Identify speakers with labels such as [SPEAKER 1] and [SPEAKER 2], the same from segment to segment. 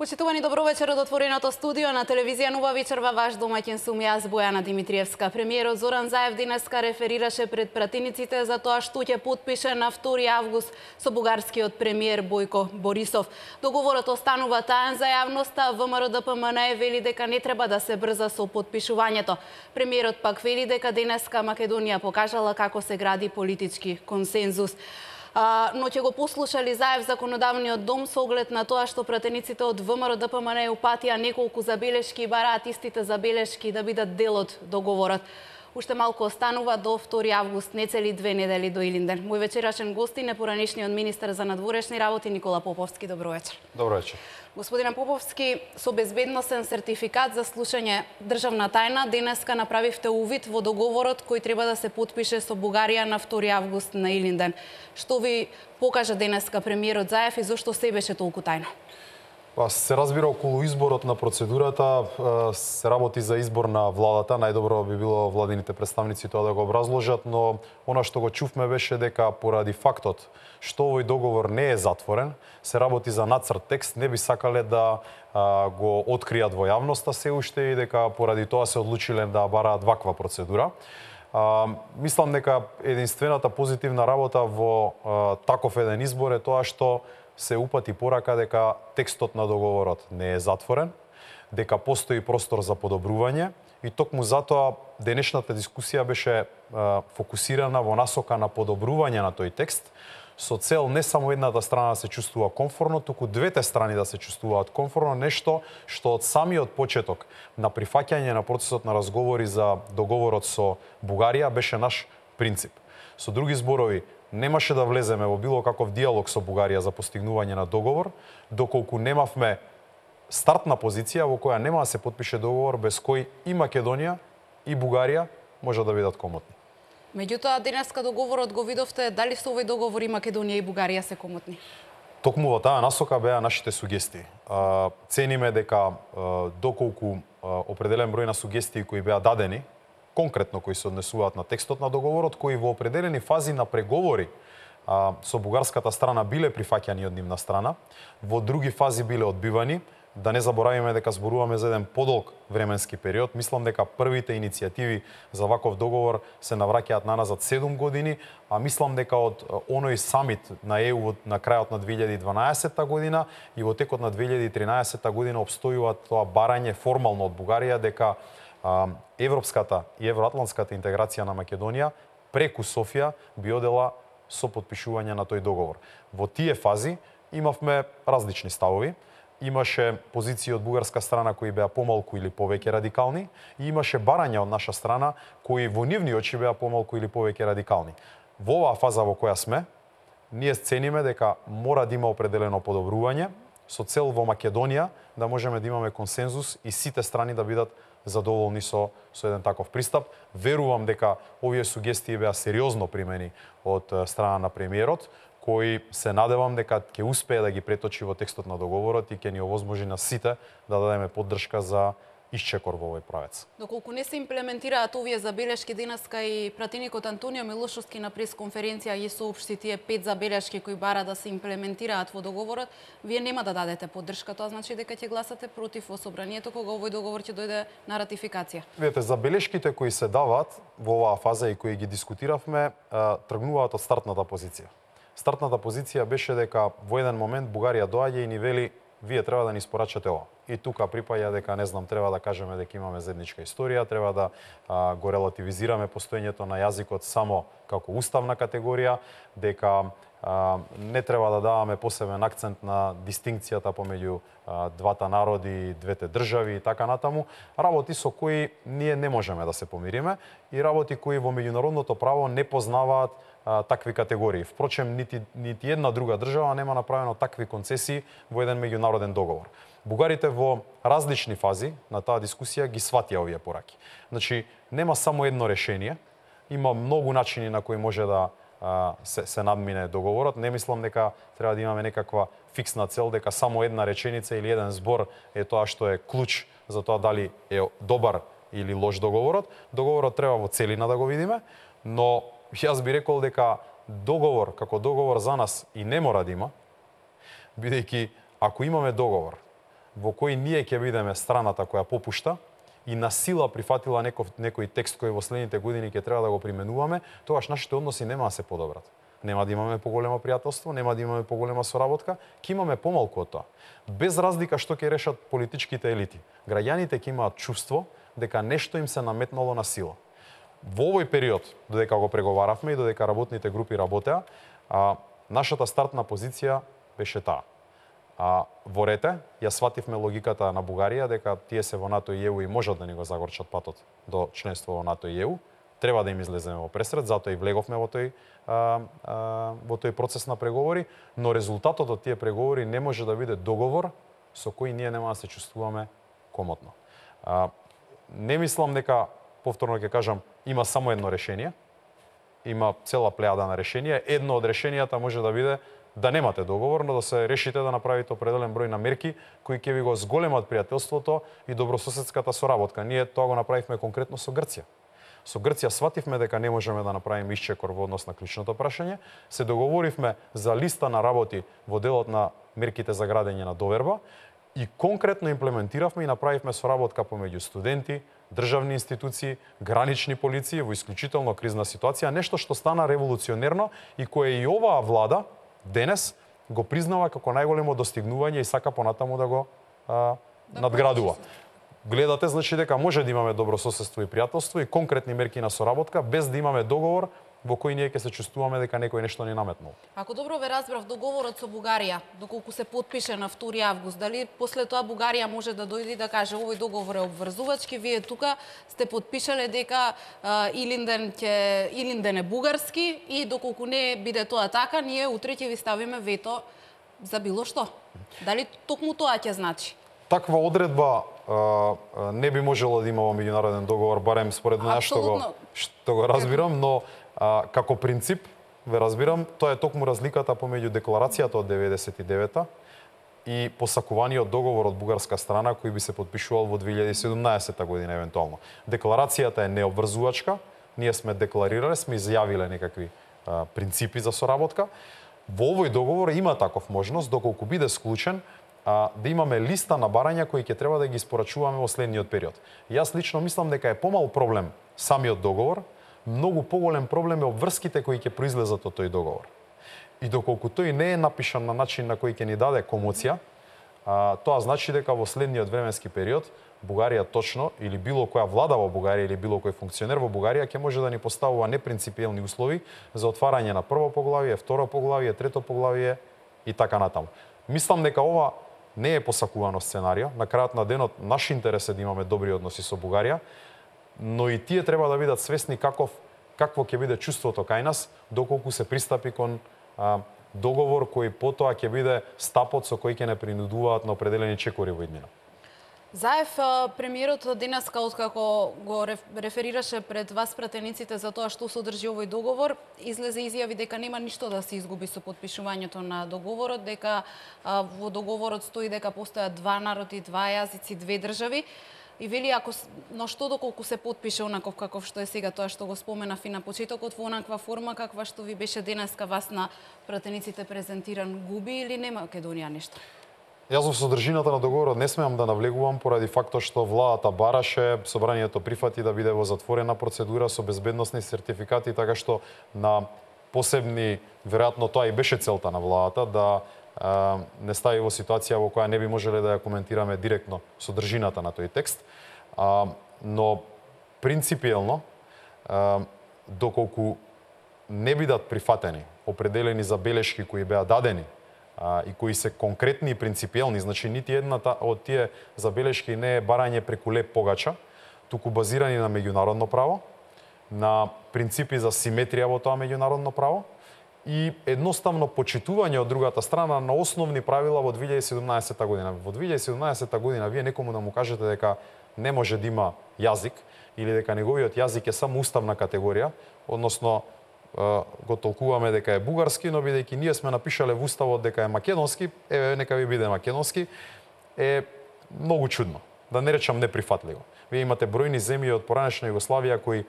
[SPEAKER 1] Почитувани, добро вечер од отвореното студио на телевизија Нова вечерва. Ваш домаќин сум јас, Бојана Димитриевска. Премиерот Зоран Заев денеска реферираше пред пратениците за тоа што ќе потпише на 2 август со бугарскиот премиер Бојко Борисов. Договорот останува таен за јавноста, ВМРО ДПМН вели дека не треба да се брза со потпишувањето. Премиерот пак вели дека денеска Македонија покажала како се гради политички консензус. Но ќе го послушали Заев законодавниот дом со оглед на тоа што пратениците од ВМРО ДПМН упатија неколку забелешки и бараат истите забелешки да бидат дел од договорот. Уште малку останува до 2 август, не цели 2 недели до Илинден. Мој вечерашен гостин е поранешниот министер за надворешни работи Никола Поповски. Добро вечер.
[SPEAKER 2] Добро вечер.
[SPEAKER 1] Господине Поповски, со безбедносен сертификат за слушање државна тајна, денеска направивте увид во договорот кој треба да се потпише со Бугарија на 2 август на Илинден. Што ви покажа денеска премиерот Заев и зошто се беше толку тајно?
[SPEAKER 2] Се разбира околу изборот на процедурата, се работи за избор на владата. Најдобро би било владините представници тоа да го образложат, но она што го чувме беше дека поради фактот што овој договор не е затворен, се работи за нацрт текст, не би сакале да го откријат во јавноста се уште и дека поради тоа се одлучиле да бараат ваква процедура. Мислам дека единствената позитивна работа во таков еден избор е тоа што се упати порака дека текстот на договорот не е затворен, дека постои простор за подобрување и токму затоа денешната дискусија беше фокусирана во насока на подобрување на тој текст, со цел не само едната страна да се чувствува комфортно, туку двете страни да се чувствуваат комфортно, нешто што од самиот почеток на прифаќање на процесот на разговори за договорот со Бугарија беше наш принцип. Со други зборови, немаше да влеземе во било каков диалог со Бугарија за постигнување на договор, доколку немавме стартна позиција во која нема да се потпише договор без кој и Македонија и Бугарија може да бидат комотни.
[SPEAKER 1] Меѓутоа, денеска договорот го видовте, дали со овој договор и Македонија и Бугарија се комотни?
[SPEAKER 2] Токму во таа насока беа нашите сугестии. Цениме дека доколку определен број на сугестии кои беа дадени, конкретно кои се однесуваат на текстот на договорот, кои во определени фази на преговори со бугарската страна биле прифаќани од нивна страна, во други фази биле одбивани. Да не заборавиме дека зборуваме за еден подолг временски период. Мислам дека првите иницијативи за ваков договор се навраќаат наназад 7 години, а мислам дека од оној самит на ЕУ на крајот на 2012 година и во текот на 2013 година обстојува тоа барање формално од Бугарија дека европската и евроатлантската интеграција на Македонија преку Софија би одела со потпишување на тој договор. Во тие фази имавме различни ставови. Имаше позиции од бугарска страна кои беа помалку или повеќе радикални и имаше барања од наша страна кои во нивни очи беа помалку или повеќе радикални. Во оваа фаза во која сме, ние цениме дека мора да има определено подобрување со цел во Македонија да можеме да имаме консензус и сите страни да бидат задоволни со еден таков пристап. Верувам дека овие сугестии беа сериозно примени од страна на премиерот, кој се надевам дека ќе успее да ги преточи во текстот на договорот и ќе ни овозможи на сите да дадеме поддршка за исчекор во овој правец.
[SPEAKER 1] Доколку не се имплементираат овие забелешки, денеска и пратеникот Антонио Милошовски на пресконференција ги соопшти тие 5 забелешки кои бара да се имплементираат во договорот, вие нема да дадете поддршка, тоа значи дека ќе гласате против во собранието кога овој договор ќе дојде на ратификација.
[SPEAKER 2] Видете, забелешките кои се даваат во оваа фаза и кои ги дискутиравме, тргнуваат од стартната позиција. Стартната позиција беше дека во еден момент Бугарија доаѓа и ни вели вие треба да ни испорачате ова. И тука припаѓа дека не знам, треба да кажеме дека имаме заедничка историја, треба да го релативизираме постоењето на јазикот само како уставна категорија, дека не треба да даваме посебен акцент на дистинкцијата помеѓу двата народи, двете држави и така натаму, работи со кои ние не можеме да се помириме и работи кои во меѓународното право не познаваат такви категории. Впрочем, нити една друга држава нема направено такви концесии во еден меѓународен договор. Бугарите во различни фази на таа дискусија ги сватија овие пораки. Значи, нема само едно решение, има многу начини на кои може да се надмине договорот. Не мислам дека треба да имаме некаква фиксна цел, дека само една реченица или еден збор е тоа што е клуч за тоа дали е добар или лош договорот. Договорот треба во целина да го видиме, но јас би рекол дека договор како договор за нас и не мора да има, бидејќи ако имаме договор во кој ние ќе бидеме страната која попушта и на сила прифатила некој текст кој во следните години ќе треба да го применуваме, тогаш нашите односи нема да се подобрат. Нема да имаме поголемо пријателство, нема да имаме поголема соработка, ќе имаме помалку од тоа. Без разлика што ќе решат политичките елити. Граѓаните ќе имаат чувство дека нешто им се наметнало на сила. Во овој период, додека го преговаравме и додека работните групи работеа, нашата стартна позиција беше таа. Во рете, ја свативме логиката на Бугарија дека тие се во НАТО и ЕУ и можат да ни го загорчат патот до членство во НАТО и ЕУ. Треба да им излеземе во пресред, затоа и влеговме во тој процес на преговори, но резултатот од тие преговори не може да биде договор со кој ние нема да се чувствуваме комотно. Не мислам дека, повторно ќе кажам, има само едно решение. Има цела плејада на решенија. Едно од решенијата може да биде да немате договор, но да се решите да направите определен број на мерки кои ќе ви го зголемат пријателството и добрососедската соработка. Ние тоа го направивме конкретно со Грција. Со Грција свативме дека не можеме да направиме исчекор во однос на клучното прашање. Се договоривме за листа на работи во делот на мерките за градење на доверба и конкретно имплементиравме и направивме соработка помеѓу студенти, државни институции, гранични полиции во исклучително кризна ситуација, нешто што стана револуционерно и кое и оваа влада денес го признава како најголемо достигнување и сака понатаму да го надградува. Гледате, значи дека може да имаме добрососедство и пријателство и конкретни мерки на соработка без да имаме договор во кој ние ќе се чувствуваме дека некој нешто ни наметнал.
[SPEAKER 1] Ако добро ве разбрав, договорот со Бугарија, доколку се потпише на 2 август, дали после тоа Бугарија може да дојде и да каже овој договор е обврзувачки, вие тука сте потпишале дека Илинден е бугарски и доколку не биде тоа така, ние утре ќе ви ставиме вето за било што. Дали токму тоа ќе значи?
[SPEAKER 2] Таква одредба не би можело да има во меѓународен договор, барем според мене што го разбирам, но како принцип, ве разбирам, тоа е токму разликата помеѓу декларацијата од 99-та и посакуваниот договор од бугарска страна кој би се потпишувал во 2017 година евентуално. Декларацијата е необврзувачка, ние сме декларирале, сме изјавиле некакви принципи за соработка. Во овој договор има таков можност, доколку биде склучен, да имаме листа на барања кои ќе треба да ги испорачуваме во следниот период. Јас лично мислам дека е помал проблем самиот договор, многу поголем проблем е обврските кои ќе произлезат од тој договор. И доколку тој не е напишан на начин на кој ќе ни даде комоција, тоа значи дека во следниот временски период Бугарија точно или било која влада во Бугарија или било кој функционер во Бугарија ќе може да ни поставува непринципиелни услови за отварање на прво поглавје, второ поглавје, трето поглавје и така натаму. Мислам дека ова не е посакувано сценарио. На крајот на денот наш интерес е да имаме добри односи со Бугарија, но и тие треба да бидат свесни какво ќе биде чувството кај нас доколку се пристапи кон договор кој потоа ќе биде стапот со кој ќе не принудуваат на определени чекори во иднина.
[SPEAKER 1] Заев, премиерот денеска, откако го реферираше пред вас пратениците за тоа што содржи овој договор, излезе изјави дека нема ништо да се изгуби со потпишувањето на договорот, дека во договорот стои дека постојат 2 народи, 2 јазици, 2 држави. И вели, но што доколку се потпише онаков каков што е сега тоа што го споменав и на почетокот во онаква форма каква што ви беше денеска вас на пратениците презентиран, губи или нема Македонија нешто?
[SPEAKER 2] Јас во содржината на договорот не смеам да навлегувам поради фактот што владата бараше, собранието прифати да биде во затворена процедура со безбедносни сертификати, така што на посебни, веројатно тоа и беше целта на владата, да не стави во ситуација во која не би можеле да ја коментираме директно содржината на тој текст. Но принципиелно, доколку не бидат прифатени определени забелешки кои беа дадени и кои се конкретни и принципиелни, значи нити едната од тие забелешки не е барање преку леп погача, туку базирани на меѓународно право, на принципи за симетрија во тоа меѓународно право и едноставно почитување од другата страна на основни правила во 2017 година. Во 2017 година вие некому да му кажете дека не може да има јазик или дека неговиот јазик е само уставна категорија, односно го толкуваме дека е бугарски, но бидејќи ние сме напишале во уставот дека е македонски, нека ви биде македонски, е многу чудно, да не речам неприфатливо. Вие имате бројни земји од поранешна Југославија кои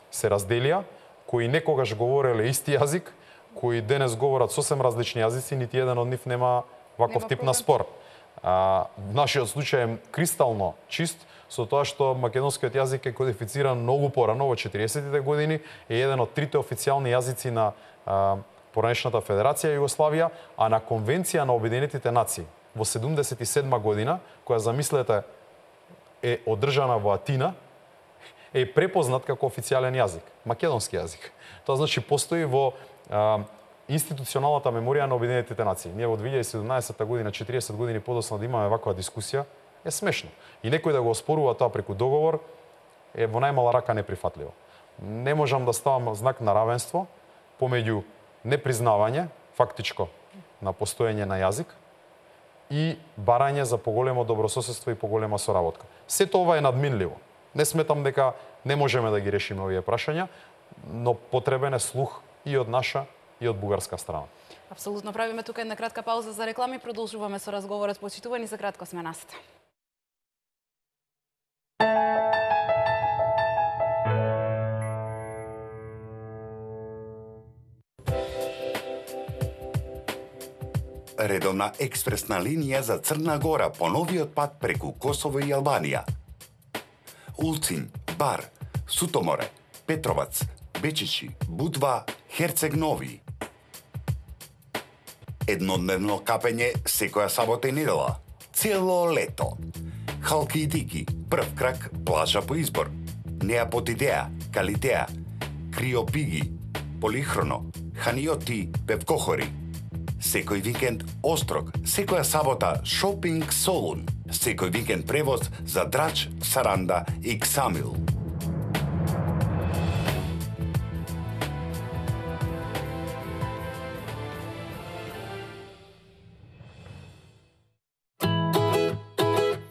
[SPEAKER 2] се разделија, кои некогаш говореле исти јазик, кои денес говорат сосем различни јазици, нити еден од нив нема ваков тип на спор. Нашиот случај е кристално чист, со тоа што македонскиот јазик е кодифициран многу порано во 40-тите години, е еден од трите официјални јазици на поранешната Федерација Југославија, а на Конвенција на Обединетите нации во 77 година, која замислете е одржана во Атина, е препознат како официјален јазик, македонски јазик. Тоа значи постои во институционалната меморија на Обединетите нации. Ние во 2017 година, 40 години подоцна да имаме ваква дискусија, е смешно. И некој да го оспорува тоа преку договор е во најмала рака неприфатливо. Не можам да ставам знак на равенство помеѓу непризнавање, фактичко, на постоење на јазик и барање за поголемо добрососедство и поголема соработка. Сето ова е надминливо. Не сметам дека не можеме да ги решиме овие прашања, но потребен е слух и од наша и од бугарска страна.
[SPEAKER 1] Апсолутно, правиме тука една кратка пауза за реклами, продолжуваме со разговорот, почитувани, за кратко сме наста.
[SPEAKER 3] Редовна експресна линија за Црна Гора по новиот пат преку Косово и Албанија. Улцин, Бар, Сутоморе, Петровац, Бечичи, Будва, Херцег Нови. Еднодневно капење секоја сабота и недела. Цело лето. Халки и Дики, прв крак, плажа по избор. Неапотидеа, Калитеа, Криопиги, Полихроно, Ханиоти, Певкохори. Секој викенд Острог, секоја сабота Шопинг Солун, секој викенд превоз за Драч, Саранда и Ксамил.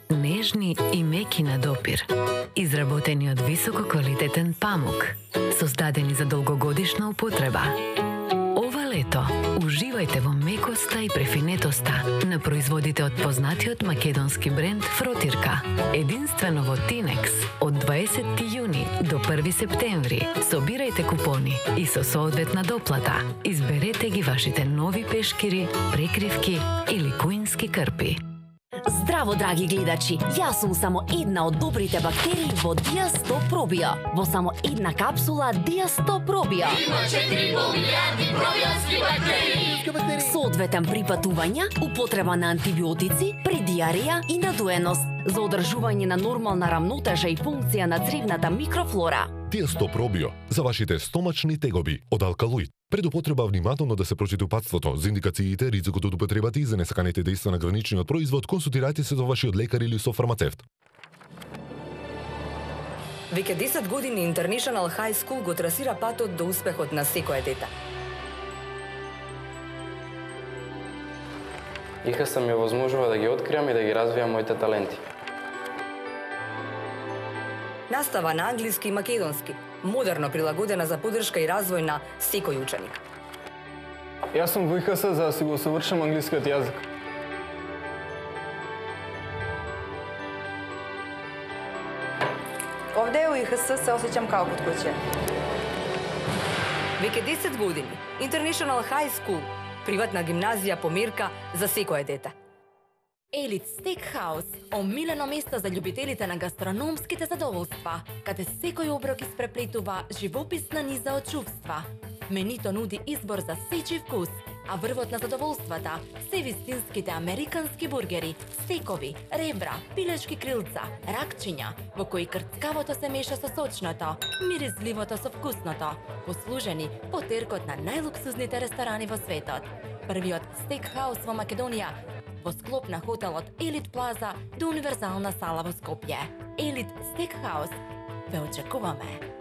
[SPEAKER 4] Нежни и меки на допир, изработени од висококвалитетен памук, создадени за долгогодишна употреба. Лето, уживајте во мекоста и префинетоста на производите од познатиот македонски бренд Фротирка. Единствено во Тинекс од 20 јуни до 1 септември. Собирајте купони и со соодветна доплата изберете ги вашите нови пешкири, прекривки или куински крпи.
[SPEAKER 5] Здраво, драги гледачи! Јас сум само една од добрите бактерии во Диа-100 пробио. Во само една капсула Диа-100 пробио.
[SPEAKER 6] Има 4,5 милиарди пробиотски бактерии.
[SPEAKER 5] Соодветен при патувања, употреба на антибиотици, при диареја и надуеност, за одржување на нормална рамнотежа и функција на цревната микрофлора.
[SPEAKER 7] Диа-100 пробио за вашите стомачни тегоби од алкалоид. Пред употреба внимателно да се прочита упатството за индикациите, ризикот од употребата и за несаканите дејства на граничниот производ, консултирајте се со вашиот лекар или со фармацевт.
[SPEAKER 8] Веќе 10 години International High School го трасира патот до успехот на секое дете.
[SPEAKER 9] ИХС ми овозможува да ги откриам и да ги развијам моите таленти.
[SPEAKER 8] Настава на англиски и македонски, модерно прилагодена за поддршка и развој на секој ученик.
[SPEAKER 9] Јас сум во ИХС за да си го усовршам англискиот јазик.
[SPEAKER 10] Овде у ИХС се осеќам као код куќе.
[SPEAKER 8] Веќе 10 години International High School, приватна гимназија по мерка за секое дете.
[SPEAKER 5] Елит Стейкхаус, омилено место за љубителите на гастрономските задоволства, каде секој оброк испреплетува живописна низа од чувства. Менито нуди избор за сечи вкус, а врвот на задоволствата се вистинските американски бургери, стекови, ребра, пилешки крилца, ракчиња, во кои крцкавото се меша со сочното, миризливото со вкусното, послужени по теркот на најлуксузните ресторани во светот. Првиот стейкхаус во Македонија, во склоп на хотелот Елит Плаза до универзална сала во Скопје. Елит Стейкхаус. Ве очекуваме!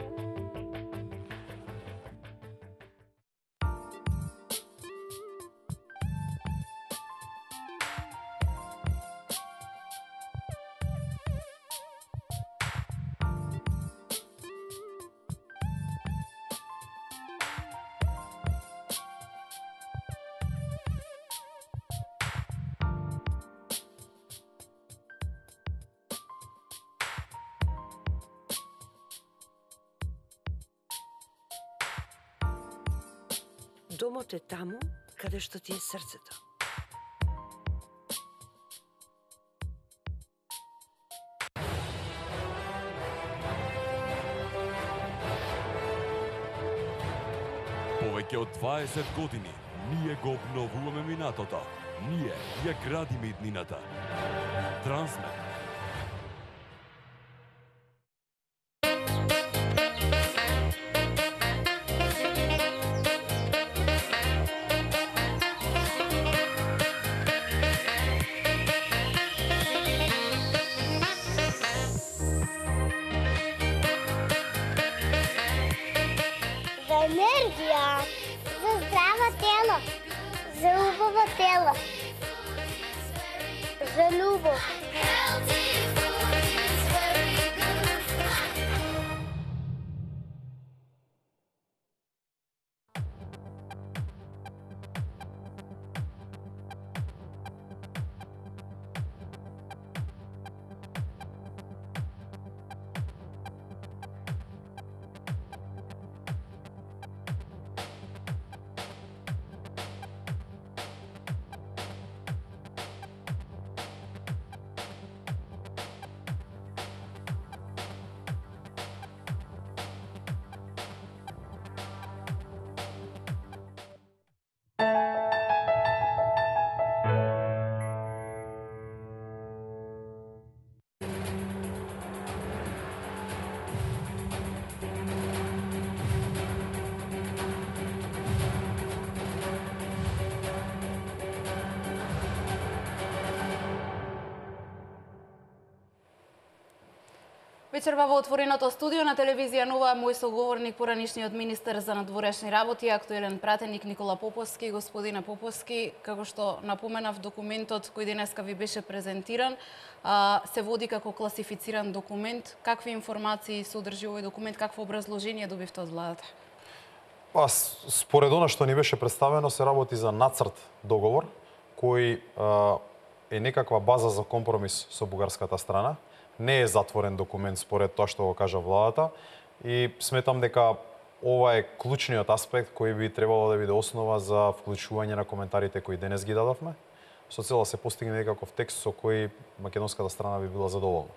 [SPEAKER 11] Домот е таму каде што ти е срцето. Повеќе од 20 години ние го обновуваме минатото. Ние ја градиме иднината. Трансмет.
[SPEAKER 12] За енергија, за здраво тело, за убаво тело, за љубов.
[SPEAKER 1] Вечерва во отвореното студио на телевизија Нова мој соговорник поранишниот министер за надворешни работи, актуелен пратеник Никола Поповски. Господине Поповски, како што напоменав, документот кој денеска ви беше презентиран се води како класифициран документ. Какви информации содржи овој документ, какво образложение добивте од владата?
[SPEAKER 2] Според она што ни беше представено, се работи за нацрт договор кој е некаква база за компромис со бугарската страна. Не е затворен документ според тоа што го кажа владата и сметам дека ова е клучниот аспект кој би требало да биде основа за вклучување на коментарите кои денес ги дадовме, со цел да се постигне некаков текст со кој македонската страна би била задоволна.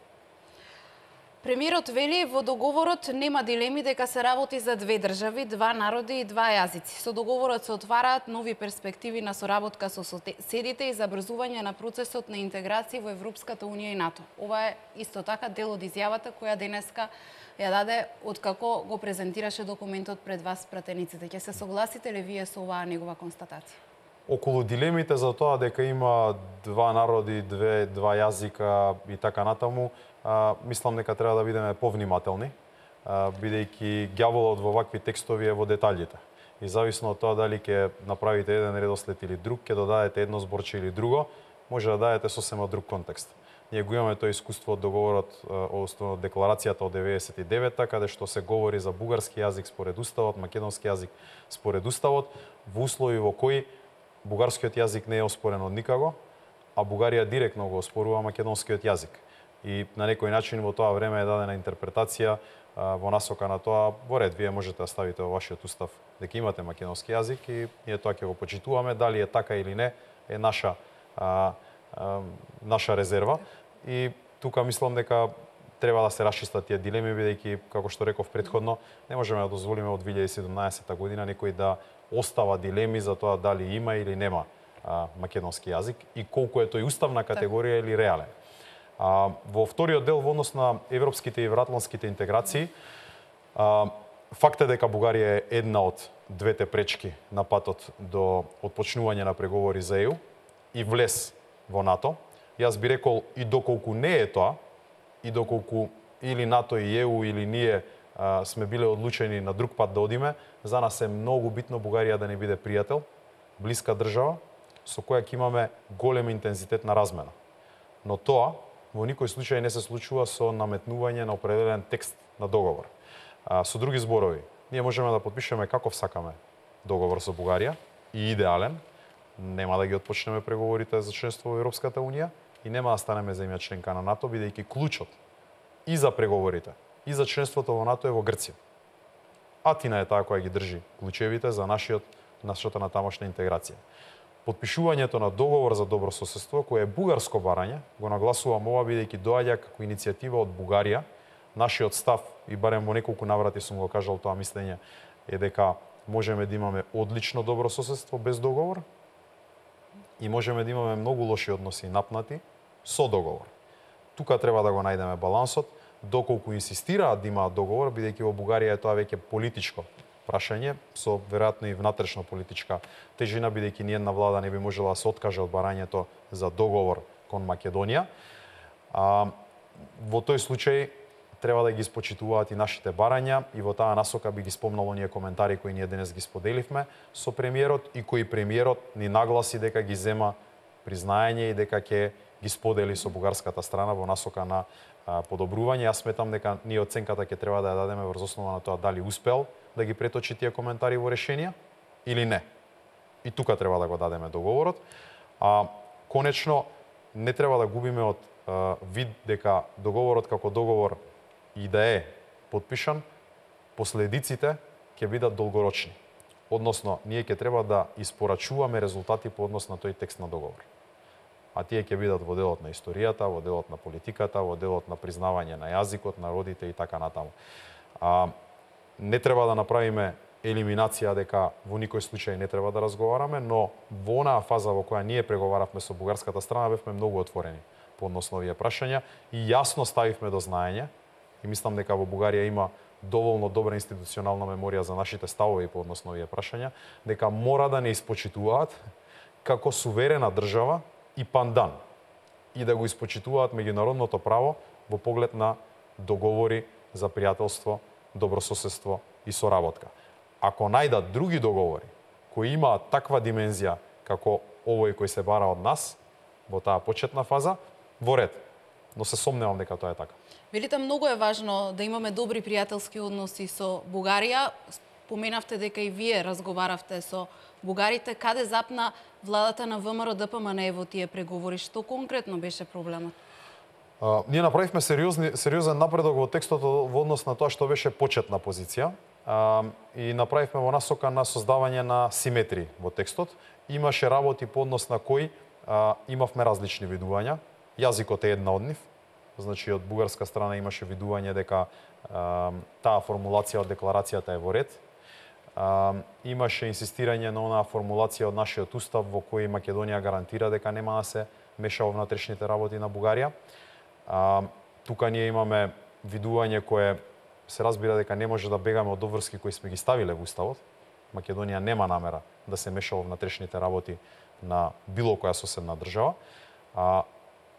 [SPEAKER 1] Премиерот вели во договорот нема дилеми дека се работи за две држави, два народи и два јазици. Со договорот се отвараат нови перспективи на соработка со соседите и забрзување на процесот на интеграција во Европската унија и НАТО. Ова е исто така дел од изјавата која денеска ја даде откако го презентираше документот пред вас пратениците. Ќе се согласите ли вие со оваа негова констатација?
[SPEAKER 2] Околу дилемите за тоа дека има два народи, два јазика и така натаму, мислам дека треба да бидеме повнимателни, бидејќи ѓаволот во вакви текстови е во деталите. И зависно од тоа дали ќе направите еден редослед или друг, ќе додадете едно зборче или друго, може да дадете сосема друг контекст. Ние го имаме тоа искуство од договорот, односно декларацијата од 99-та, каде што се говори за бугарски јазик според уставот, македонски јазик според уставот, во услови во кои бугарскиот јазик не е оспорен од никаго, а Бугарија директно го оспорува македонскиот јазик. И на некој начин во тоа време е дадена интерпретација во насока на тоа, во ред, вие можете да ставите во вашиот устав дека имате македонски јазик и ние тоа ќе го почитуваме, дали е така или не е наша резерва. И тука мислам дека треба да се расчистат тие дилеми, бидејќи, како што реков претходно, не можеме да дозволиме од 2017 година некој да остава дилеми за тоа дали има или нема македонски јазик и колку е тој уставна категорија или реален. Во вториот дел во однос на европските и евроатлантските интеграции, факт е дека Бугарија е една од двете пречки на патот до отпочнување на преговори за ЕУ и влез во НАТО. Јас би рекол и доколку не е тоа, и доколку или НАТО и ЕУ или ние сме биле одлучени на друг пат да одиме, за нас е многу битно Бугарија да не биде пријател, блиска држава, со која ќе имаме голем интензитет на размена. Но тоа во никој случај не се случува со наметнување на определен текст на договор. Со други зборови, ние можеме да потпишеме каков сакаме договор со Бугарија и идеален, нема да ги отпочнеме преговорите за членство во Европската унија и нема да станеме земја членка на НАТО, бидејќи клучот и за преговорите и за членството во НАТО е во Грција. Атина е таа која ги држи клучевите за нашата натамошна интеграција. Потпишувањето на договор за добро соседство, кој е бугарско барање, го нагласувам ова бидејќи доаѓа како иницијатива од Бугарија. Нашиот став, и барем во неколку наврати сум го кажал тоа мислење, е дека можеме да имаме одлично добрососедство без договор и можеме да имаме многу лоши односи напнати со договор. Тука треба да го најдеме балансот, доколку инсистираат да имаат договор, бидејќи во Бугарија е тоа веќе политичко прашање, со веројатно и внатрешно политичка тежина, бидејќи ниедна влада не би можела да се откаже од барањето за договор кон Македонија. Во тој случај треба да ги испочитуваат и нашите барања и во таа насока би ги спомнал оние коментари кои ние денес ги споделивме со премиерот и кои премиерот ни нагласи дека ги зема признаење и дека ќе ги сподели со бугарската страна во насока на подобрување. Јас сметам дека ние оценката ќе треба да ја дадеме врз основа на тоа дали успел да ги преточи тие коментари во решенија или не. И тука треба да го дадеме договорот. Конечно, не треба да губиме од вид дека договорот како договор и да е потпишан, последиците ќе бидат долгорочни. Односно, ние ќе треба да испорачуваме резултати по однос на тој текст на договор. А тие ќе бидат во делот на историјата, во делот на политиката, во делот на признавање на јазикот, народите и така натаму. Не треба да направиме елиминација дека во никој случај не треба да разговараме, но во онаа фаза во која ние преговаравме со бугарската страна бевме многу отворени по однос на овие прашања и јасно ставивме до знаење и мислам дека во Бугарија има доволно добра институционална меморија за нашите ставови по однос на овие прашања, дека мора да не испочитуваат како суверена држава и пандан и да го испочитуваат меѓународното право во поглед на договори за пријателство, добрососедство и соработка. Ако најдат други договори кои имаат таква димензија како овој кој се бара од нас во таа почетна фаза, во ред. Но се сомневам дека тоа е така.
[SPEAKER 1] Велите, многу е важно да имаме добри пријателски односи со Бугарија. Споменавте дека и вие разговаравте со бугарите. Каде запна владата на ВМРО ДПМН во тие преговори? Што конкретно беше проблемот?
[SPEAKER 2] Ние направивме сериозен напредок во текстот во однос на тоа што беше почетна позиција и направивме во насока на создавање на симетрии во текстот. Имаше работи по однос на кои имавме различни видувања. Јазикот е една од нив. Значи, од бугарска страна имаше видување дека таа формулација од декларацијата е во ред. Имаше инсистирање на онаа формулација од нашиот устав во кој Македонија гарантира дека нема да се меша во внатрешните работи на Бугарија. Тука ние имаме видување кое се разбира дека не може да бегаме од обврски кои сме ги ставиле во уставот. Македонија нема намера да се меша во внатрешните работи на било која соседна држава,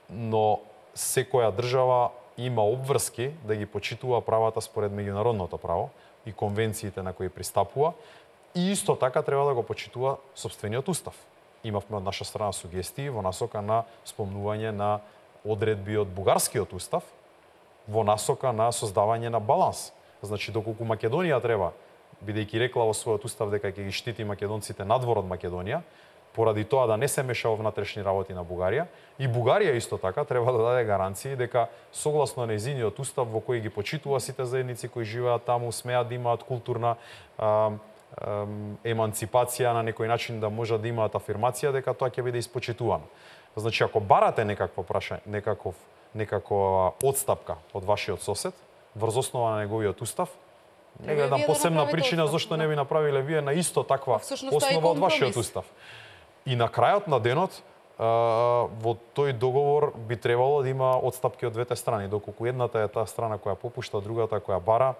[SPEAKER 2] но секоја држава има обврски да ги почитува правата според меѓународното право и конвенциите на кои пристапува и исто така треба да го почитува сопствениот устав. Имавме од наша страна сугестии во насока на спомнување на одредби од бугарскиот устав во насока на создавање на баланс. Значи, доколку Македонија треба, бидејќи рекла во својот устав дека ќе ги штити македонците надвор од Македонија, поради тоа да не се меша во внатрешни работи на Бугарија, и Бугарија исто така треба да даде гаранции дека согласно нејзиниот устав во кој ги почитува сите заедници кои живеат таму, смеат да имаат културна еманципација на некој начин, да можат да имаат афирмација дека тоа ќе биде испочитувано. Значи, ако барате некакво прашање, некаква отстапка од вашиот сосед врз основа на неговиот устав, не гледам посебна причина зашто не би направиле вие на исто таква основа од вашиот устав. И на крајот на денот во тој договор би требало да има отстапки од двете страни, доколку едната е таа страна која попушта, другата која бара.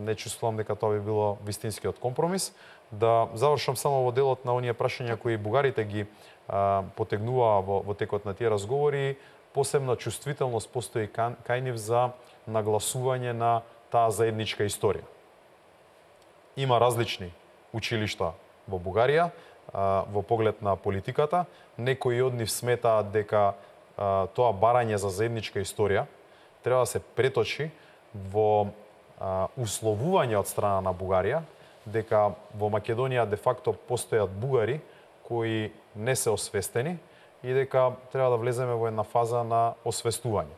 [SPEAKER 2] Не чувствувам дека тоа би било вистинскиот компромис. Да завршам само во делот на оние прашања кои бугарите ги потегнуваа во текот на тие разговори. Посебна чувствителност постои кај нив за нагласување на таа заедничка историја. Има различни училишта во Бугарија во поглед на политиката. Некои од нив сметаат дека тоа барање за заедничка историја треба да се преточи во условување од страна на Бугарија дека во Македонија де факто постојат бугари кои не се освестени и дека треба да влеземе во една фаза на освестување.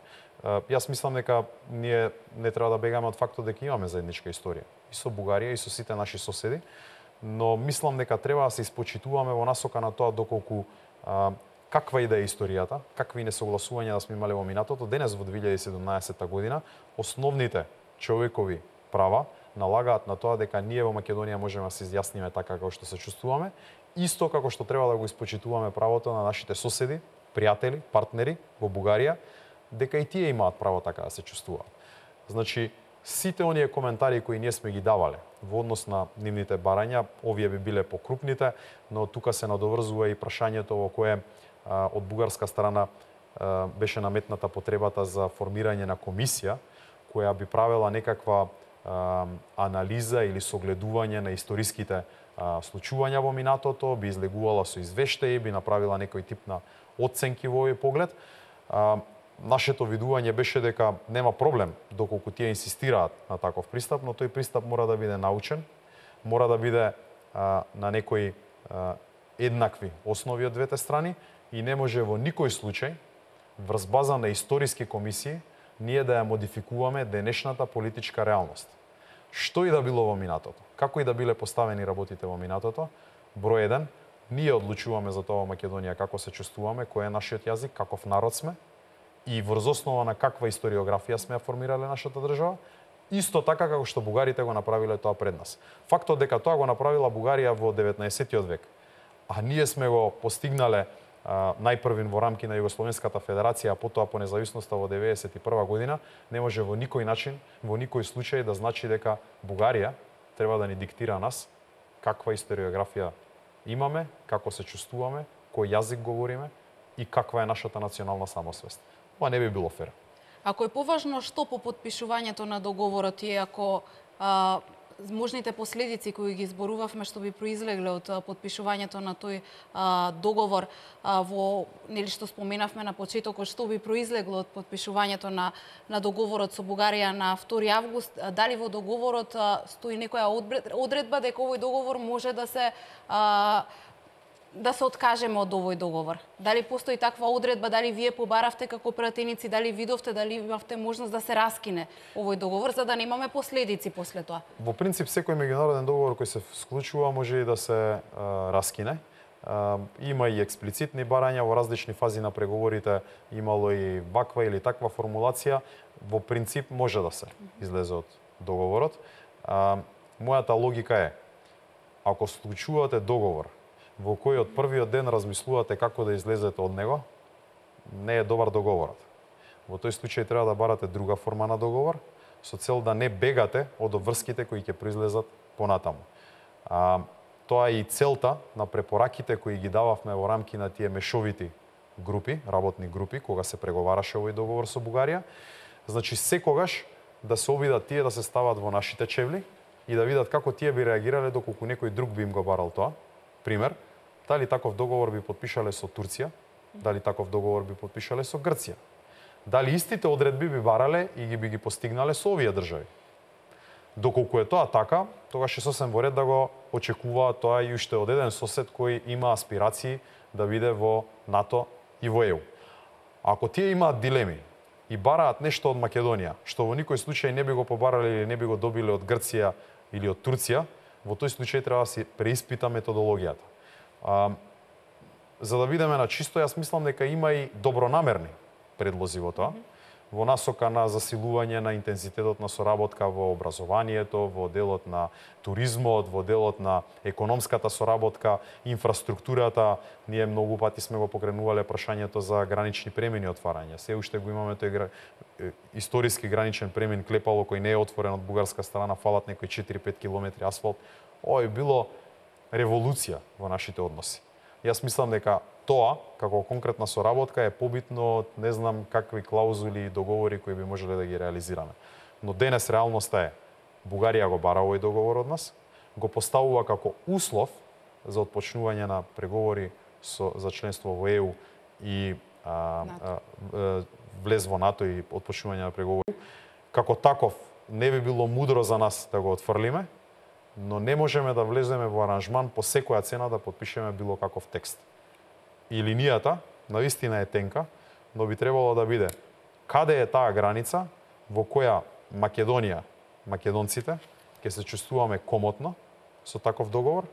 [SPEAKER 2] Јас мислам дека ние не треба да бегаме од фактот дека имаме заедничка историја и со Бугарија и со сите наши соседи, но мислам дека треба да се испочитуваме во насока на тоа доколку каква и да е историјата, какви несогласувања да сме имале во минатото, денес во 2017 година основните човекови права налагаат на тоа дека ние во Македонија можеме да се изјасниме така како што се чувствуваме, исто како што треба да го испочитуваме правото на нашите соседи, пријатели, партнери во Бугарија, дека и тие имаат право така да се чувствуваат. Значи, сите оние коментари кои ние сме ги давале во однос на нивните барања, овие би биле покрупните, но тука се надоврзува и прашањето во кое од бугарска страна беше наметната потребата за формирање на комисија која би правела некаква анализа или согледување на историските случувања во минатото, би излегувала со извештаи, би направила некој тип на оценки во овој поглед. Нашето видување беше дека нема проблем доколку тие инсистираат на таков пристап, но тој пристап мора да биде научен, мора да биде на некои еднакви основи од двете страни и не може во никој случај врз база на историски комисии ние да ја модификуваме денешната политичка реалност. Што и да било во минатото, како и да биле поставени работите во минатото, број 1, ние одлучуваме за тоа во Македонија како се чувствуваме, кој е нашиот јазик, каков народ сме и врз основа на каква историографија сме ја формирале нашата држава, исто така како што бугарите го направиле тоа пред нас. Фактот дека тоа го направила Бугарија во 19-тиот век, а ние сме го постигнале најпрвин во рамки на Југословенската федерација, а потоа по независноста во 1991 година, не може во никој начин, во никој случај да значи дека Бугарија треба да ни диктира нас каква историографија имаме, како се чувствуваме, кој јазик говориме и каква е нашата национална самосвест. Ова не би било фер.
[SPEAKER 1] Ако е поважно што по подпишувањето на договорот и ако можните последици кои ги зборувавме што би произлегле од подпишувањето на тој договор во нели што споменавме на почетокот, што би произлегло од подпишувањето на договорот со Бугарија на 2 август, дали во договорот стои некоја одредба дека овој договор може да се откажеме од овој договор? Дали постои таква одредба, дали вие побаравте како пратеници, дали видовте, дали имавте можност да се раскине овој договор за да немаме последици после тоа?
[SPEAKER 2] Во принцип секој меѓународен договор кој се склучува може и да се раскине. Има и експлицитни барања во различни фази на преговорите, имало и ваква или таква формулација, во принцип може да се излезе од договорот. Мојата логика е, ако склучувате договор во кој од првиот ден размислувате како да излезете од него, не е добар договорот. Во тој случај треба да барате друга форма на договор, со цел да не бегате од обврските кои ќе произлезат понатаму. Тоа е и целта на препораките кои ги дававме во рамки на тие мешовити групи, работни групи, кога се преговараше овој договор со Бугарија. Значи, секогаш да се обидат тие да се стават во нашите чевли и да видат како тие би реагирале доколку некој друг би им го барал тоа. Пример, дали таков договор би подпишале со Турција, дали таков договор би подпишале со Грција. Дали истите одредби би барале и би ги постигнале со овие држави. Доколку е тоа така, тогаш е сосем во ред да го очекуваат тоа и уште од еден сосед кој има аспирации да биде во НАТО и во ЕУ. Ако тие имаат дилеми и бараат нешто од Македонија, што во никој случај не би го побарале или не би го добиле од Грција или од Турција, во тој случај треба да се преиспита методологијата. За да бидеме на чисто, јас мислам дека има и добронамерни предлози во тоа, во насока на засилување на интензитетот на соработка во образованието, во делот на туризмот, во делот на економската соработка, инфраструктурата. Ние многу пати сме го покренувале прашањето за гранични премини отварање. Се уште го имаме тој историски граничен премин Клепало кој не е отворен од бугарска страна, фалат некои 4-5 километри асфалт. Ова е било револуција во нашите односи. Јас мислам дека тоа, како конкретна соработка, е побитно од не знам какви клаузули и договори кои би можеле да ги реализираме. Но денес реалноста е, Бугарија го бара овој договор од нас, го поставува како услов за отпочнување на преговори за членство во ЕУ и влез во НАТО и отпочнување на преговори. Како таков, не би било мудро за нас да го отфрлиме, но не можеме да влеземе во аранжман по секоја цена да подпишеме било каков текст. И линијата навистина е тенка, но би требало да биде каде е таа граница во која Македонија, македонците, ќе се чувствуваме комотно со таков договор,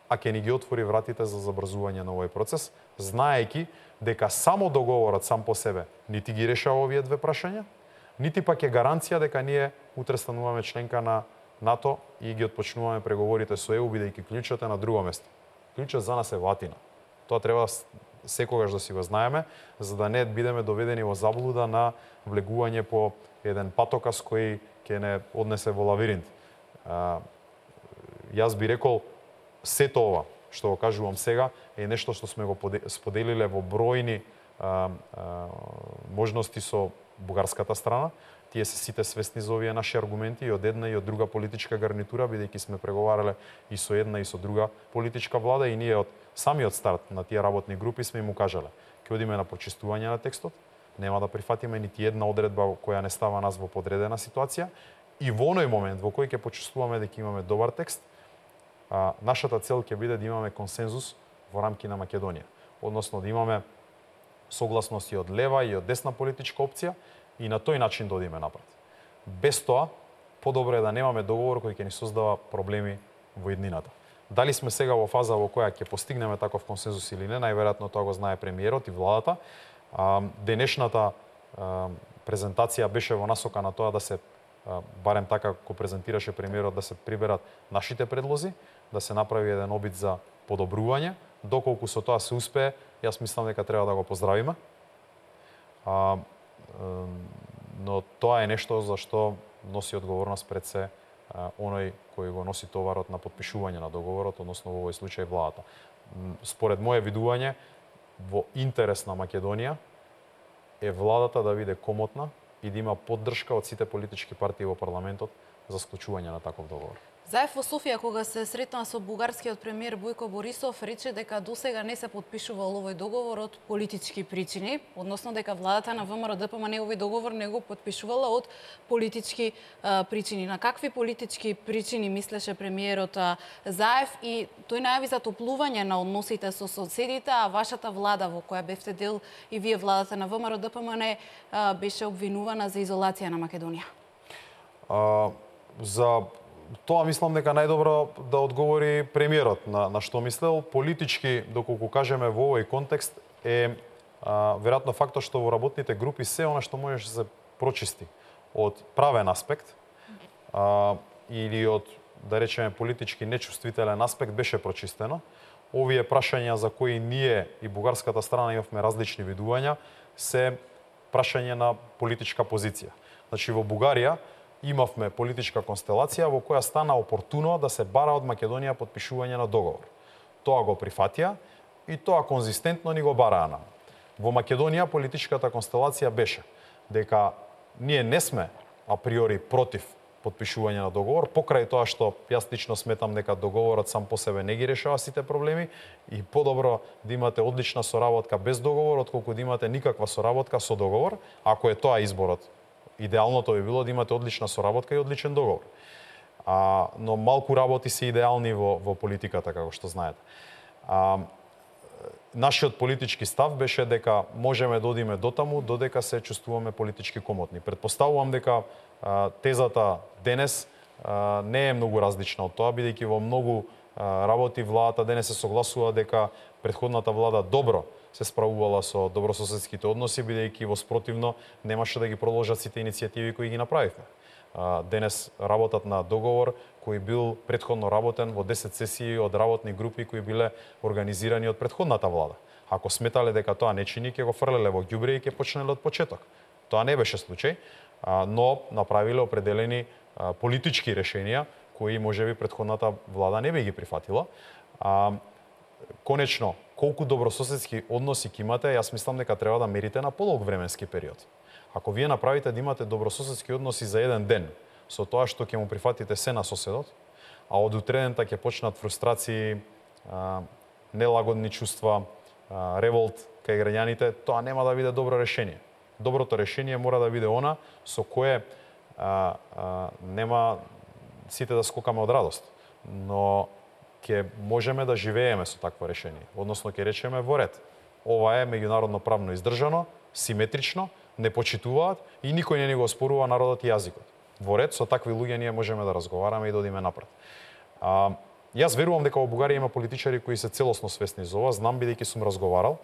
[SPEAKER 2] а ќе ни ги отвори вратите за забрзување на овој процес, знаејќи дека само договорот сам по себе нити ги решава овие две прашања, нити пак е гаранција дека ние утре стануваме членка на НАТО и ги отпочнуваме преговорите со ЕУ, бидејќи клучот е на друго место. Клучот за нас е ватина. Тоа треба секогаш да си го знаеме, за да не бидеме доведени во заблуда на влегување по еден патокас кој ќе не однесе во лавиринт. Јас би рекол, сето ова што го кажувам сега е нешто што сме го споделиле во бројни можности со бугарската страна. Тие се сите свесни за овие наши аргументи и од една и од друга политичка гарнитура, бидејќи сме преговарале и со една и со друга политичка влада, и ние од самиот старт на тие работни групи сме им укажале. Ќе одиме на почистување на текстот, нема да прифатиме нити една одредба која не става нас во подредена ситуација, и во оној момент во кој ќе почувствуваме дека имаме добар текст, нашата цел ќе биде да имаме консензус во рамки на Македонија. Односно да имаме согласност и од лева и од десна политичка опција и на тој начин да одиме напред. Без тоа, подобро е да немаме договор кој ќе ни создава проблеми во иднината. Дали сме сега во фаза во која ќе постигнеме таков консензус или не, најверојатно тоа го знае премиерот и владата. Денешната презентација беше во насока на тоа да се, барем така го презентираше премиерот, да се приберат нашите предлози, да се направи еден обид за подобрување. Доколку со тоа се успее, јас мислам дека треба да го поздравиме. Но тоа е нешто за што носи одговорност пред се оној кој го носи товарот на потпишување на договорот, односно во овој случај владата. Според моје видување, во интерес на Македонија е владата да биде комотна и да има поддршка од сите политички партии во парламентот за склучување на таков договор.
[SPEAKER 1] Заев во Софија, кога се сретна со бугарскиот премиер Бојко Борисов, рече дека досега не се потпишувал овој договор од политички причини, односно дека владата на ВМРО-ДПМН овој договор не го потпишувала од политички причини. На какви политички причини мислеше премиерот Заев, и тој најави затоплување на односите со соседите, а вашата влада, во која бевте дел и вие, владата на ВМРО-ДПМН, беше обвинувана за изолација на Македонија?
[SPEAKER 2] За тоа мислам дека најдобро да одговори премиерот на што мислел. Политички, доколку кажеме во овој контекст, е веројатно фактот што во работните групи се она што можеше да се прочисти од правен аспект или од, да речеме, политички нечувствителен аспект беше прочистено. Овие прашања за кои ние и бугарската страна имавме различни видувања се прашање на политичка позиција. Значи во Бугарија имавме политичка констелација во која стана опортуно да се бара од Македонија потпишување на договор. Тоа го прифатија и тоа конзистентно ни го бараа нам. Во Македонија политичката констелација беше дека ние не сме априори против потпишување на договор, покрај тоа што јас лично сметам дека договорот сам по себе не ги решава сите проблеми и подобро да имате одлична соработка без договор, отколку да имате никаква соработка со договор, ако е тоа изборот. Идеалното би било да имате одлична соработка и одличен договор. Но малку работи се идеални во политиката, како што знаете. Нашиот политички став беше дека можеме да одиме дотаму додека се чувствуваме политички комотни. Претпоставувам дека тезата денес не е многу различна од тоа, бидејќи во многу работи владата денес се согласува дека претходната влада добро се справувала со добрососедските односи, бидејќи во спротивно немаше да ги продолжат сите иницијативи кои ги направивме. Денес работат на договор кој бил претходно работен во 10 сесии од работни групи кои биле организирани од претходната влада. Ако сметале дека тоа не чини, ќе го фрлеле во ѓубре и ќе почнеле од почеток. Тоа не беше случај, но направиле определени политички решенија кои можеби претходната влада не би ги прифатила. Конечно, колку добрососедски односи ќе имате, јас мислам дека треба да мерите на подолг временски период. Ако вие направите да имате добрососедски односи за еден ден, со тоа што ќе му прифатите се на соседот, а од утредента ќе почнат фрустрации, нелагодни чувства, револт кај граѓаните, тоа нема да биде добро решение. Доброто решение мора да биде она со кое нема сите да скокаме од радост, но ќе можеме да живееме со такво решение. Односно ќе речеме во ред. Ова е меѓународно правно издржано, симетрично, не почитуваат и никој не ни го оспорува народот и јазикот. Во ред со такви луѓе ние можеме да разговараме и да одиме напред. Јас верувам дека во Бугарија има политичари кои се целосно свесни за ова, знам бидејќи сум разговарал,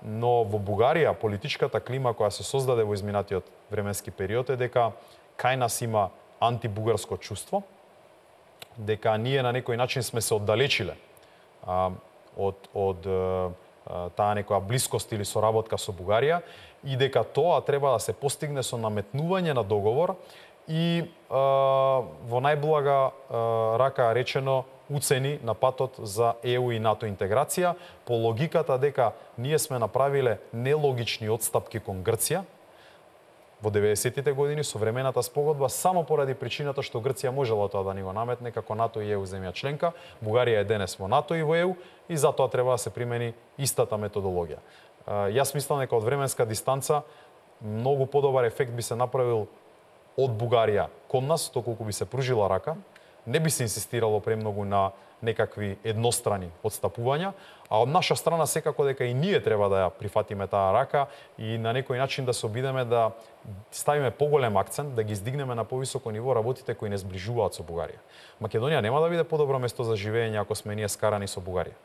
[SPEAKER 2] но во Бугарија политичката клима која се создаде во изминатиот временски период е дека кај нас има антибугарско чувство, дека ние на некој начин сме се оддалечиле од таа некоја блискост или соработка со Бугарија и дека тоа треба да се постигне со наметнување на договор и во најблага рака речено уцени на патот за ЕУ и НАТО интеграција по логиката дека ние сме направиле нелогични отстапки кон Грција во 90-тите години со времената спогодба само поради причината што Грција можела тоа да ни го наметне како НАТО и ЕУ земја членка, Бугарија е денес во НАТО и во ЕУ и затоа треба да се примени истата методологија. Јас мислам дека од временска дистанца многу подобар ефект би се направил од Бугарија кон нас, доколку би се пружила рака, не би се инсистирало премногу на некакви еднострани отстапувања, а од наша страна секако дека и ние треба да ја прифатиме таа рака и на некој начин да се обидеме да ставиме поголем акцент, да ги издигнеме на повисоко ниво работите кои не зближуваат со Бугарија. Македонија нема да биде подобро место за живење ако сме ние скарани со Бугарија.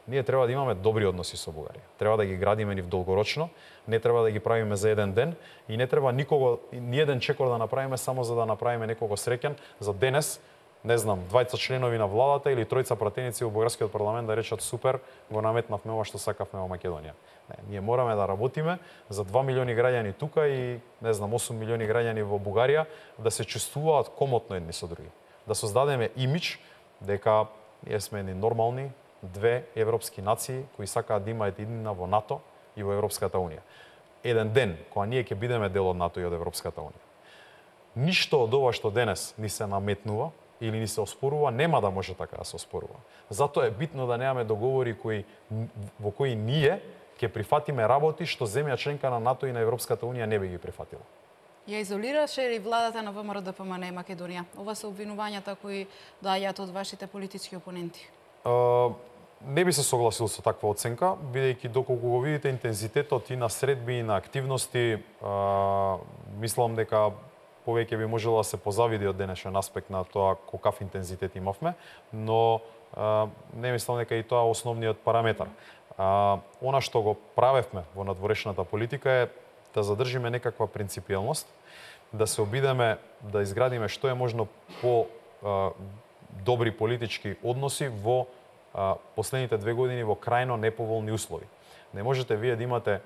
[SPEAKER 2] Ние треба да имаме добри односи со Бугарија. Треба да ги градиме нив долгорочно, не треба да ги правиме за еден ден и не треба никого, ни еден чекор да направиме само за да направиме некого среќен за денес, не знам, двајца членови на владата или тројца пратеници во бугарскиот парламент да речат супер, го наметнавме ова што сакавме во Македонија. Не, ние мораме да работиме за 2 милиони граѓани тука и не знам 8 милиони граѓани во Бугарија да се чувствуваат комотно едни со други. Да создадеме имидж дека ние сме едни нормални две европски нации кои сакаат да имаат еднина во НАТО и во Европската унија. Еден ден кога ние ќе бидеме дел од НАТО и од Европската унија. Ништо од ова што денес ни се наметнува или ни се оспорува, нема да може така да се оспорува. Затоа е битно да немаме договори во кои ние ќе прифатиме работи што земја членка на НАТО и на Европската унија не би ги прифатила.
[SPEAKER 1] Ја изолираше ли владата на ВМРО ДПМН Македонија? Ова се обвинувањата кои доаѓаат од вашите политички опоненти.
[SPEAKER 2] Не би се согласил со таква оценка, бидејќи доколку го видите интензитетот и на средби и на активности, мислам дека повеќе би можело да се позавиди од денешен аспект на тоа каков интензитет имавме, но не мислам дека и тоа е основниот параметар. Она што го правевме во надворешната политика е да задржиме некаква принципиелност, да се обидеме да изградиме што е можно по добри политички односи во последните 2 години во крајно неповолни услови. Не можете вие да имате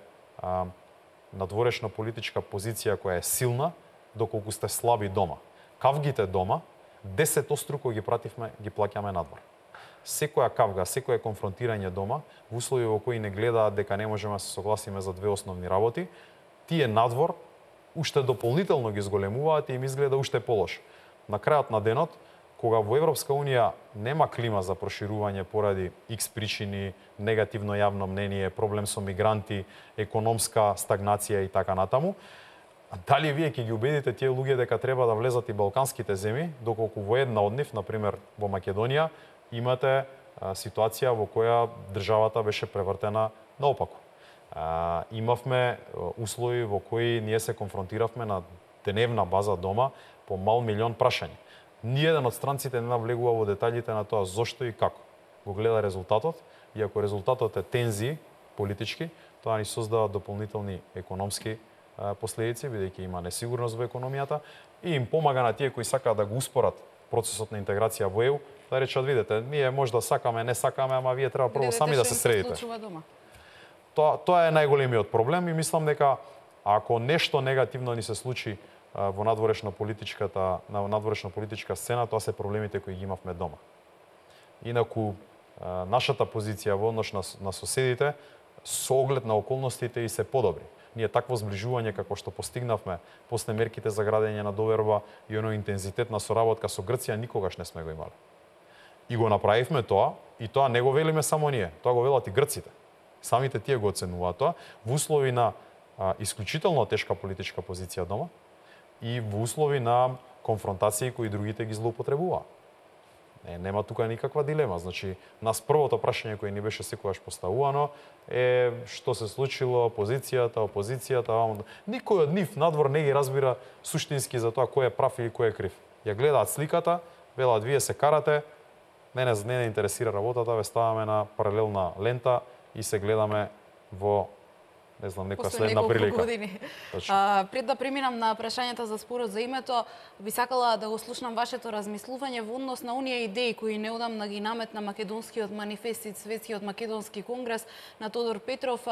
[SPEAKER 2] надворешна политичка позиција која е силна, доколку сте слаби дома. Кавгите дома, 10-оструко ги пративме, ги плаќаме надвор. Секоја кавга, секое конфронтирање дома, во услови во кои не гледаат дека не можеме да се согласиме за две основни работи, тие надвор уште дополнително ги зголемуваат и им изгледа уште полош. На крајот на денот, кога во Европска унија нема клима за проширување поради X причини, негативно јавно мнение, проблем со мигранти, економска стагнација и така натаму, дали вие ќе ги убедите тие луѓе дека треба да влезат и балканските земји, доколку во една од нив, например во Македонија, имате ситуација во која државата беше превртена наопаку. Имавме услови во кои ние се конфронтиравме на дневна база дома по мал милион прашања. Ниеден од странците не навлегува во детаљите на тоа зошто и како. Го гледа резултатот и ако резултатот е тензии политички, тоа ни создава дополнителни економски последици, бидејќи има несигурност во економијата и им помага на тие кои сакаат да го успорат процесот на интеграција во ЕУ, да речат, видете, ние можда сакаме, не сакаме, ама вие треба прво сами да се средите. Тоа е најголемиот проблем и мислам дека ако нешто негативно ни се случи во надворешна политичка сцена, тоа се проблемите кои ги имавме дома. Инаку, нашата позиција во однос на соседите, со оглед на околностите и се подобри. Ние такво зближување како што постигнавме после мерките за градење на доверба и оној интензитет на соработка со Грција никогаш не сме го имали. И го направивме тоа, и тоа не го велиме само ние, тоа го велат и грците. Самите тие го оценуваат тоа во услови на исклучително тешка политичка позиција дома и во услови на конфронтации кои другите ги злоупотребуваат. Нема тука никаква дилема. Значи, нас првото прашање кое ни беше секогаш поставувано е што се случило, опозицијата. Никој од нив надвор не ги разбира суштински за тоа кој е прав или кој е крив. Ја гледаат сликата, велат вие се карате, мене не интересира работата, ве ставаме на паралелна лента и се гледаме во не знам, некоја
[SPEAKER 1] после
[SPEAKER 2] следна прилика.
[SPEAKER 1] години. Пред да преминам на прашањата за спорот за името, би сакала да го слушнам вашето размислување во однос на оние идеи кои неодамна ги наметна Македонскиот манифест и Светскиот македонски конгрес на Тодор Петров.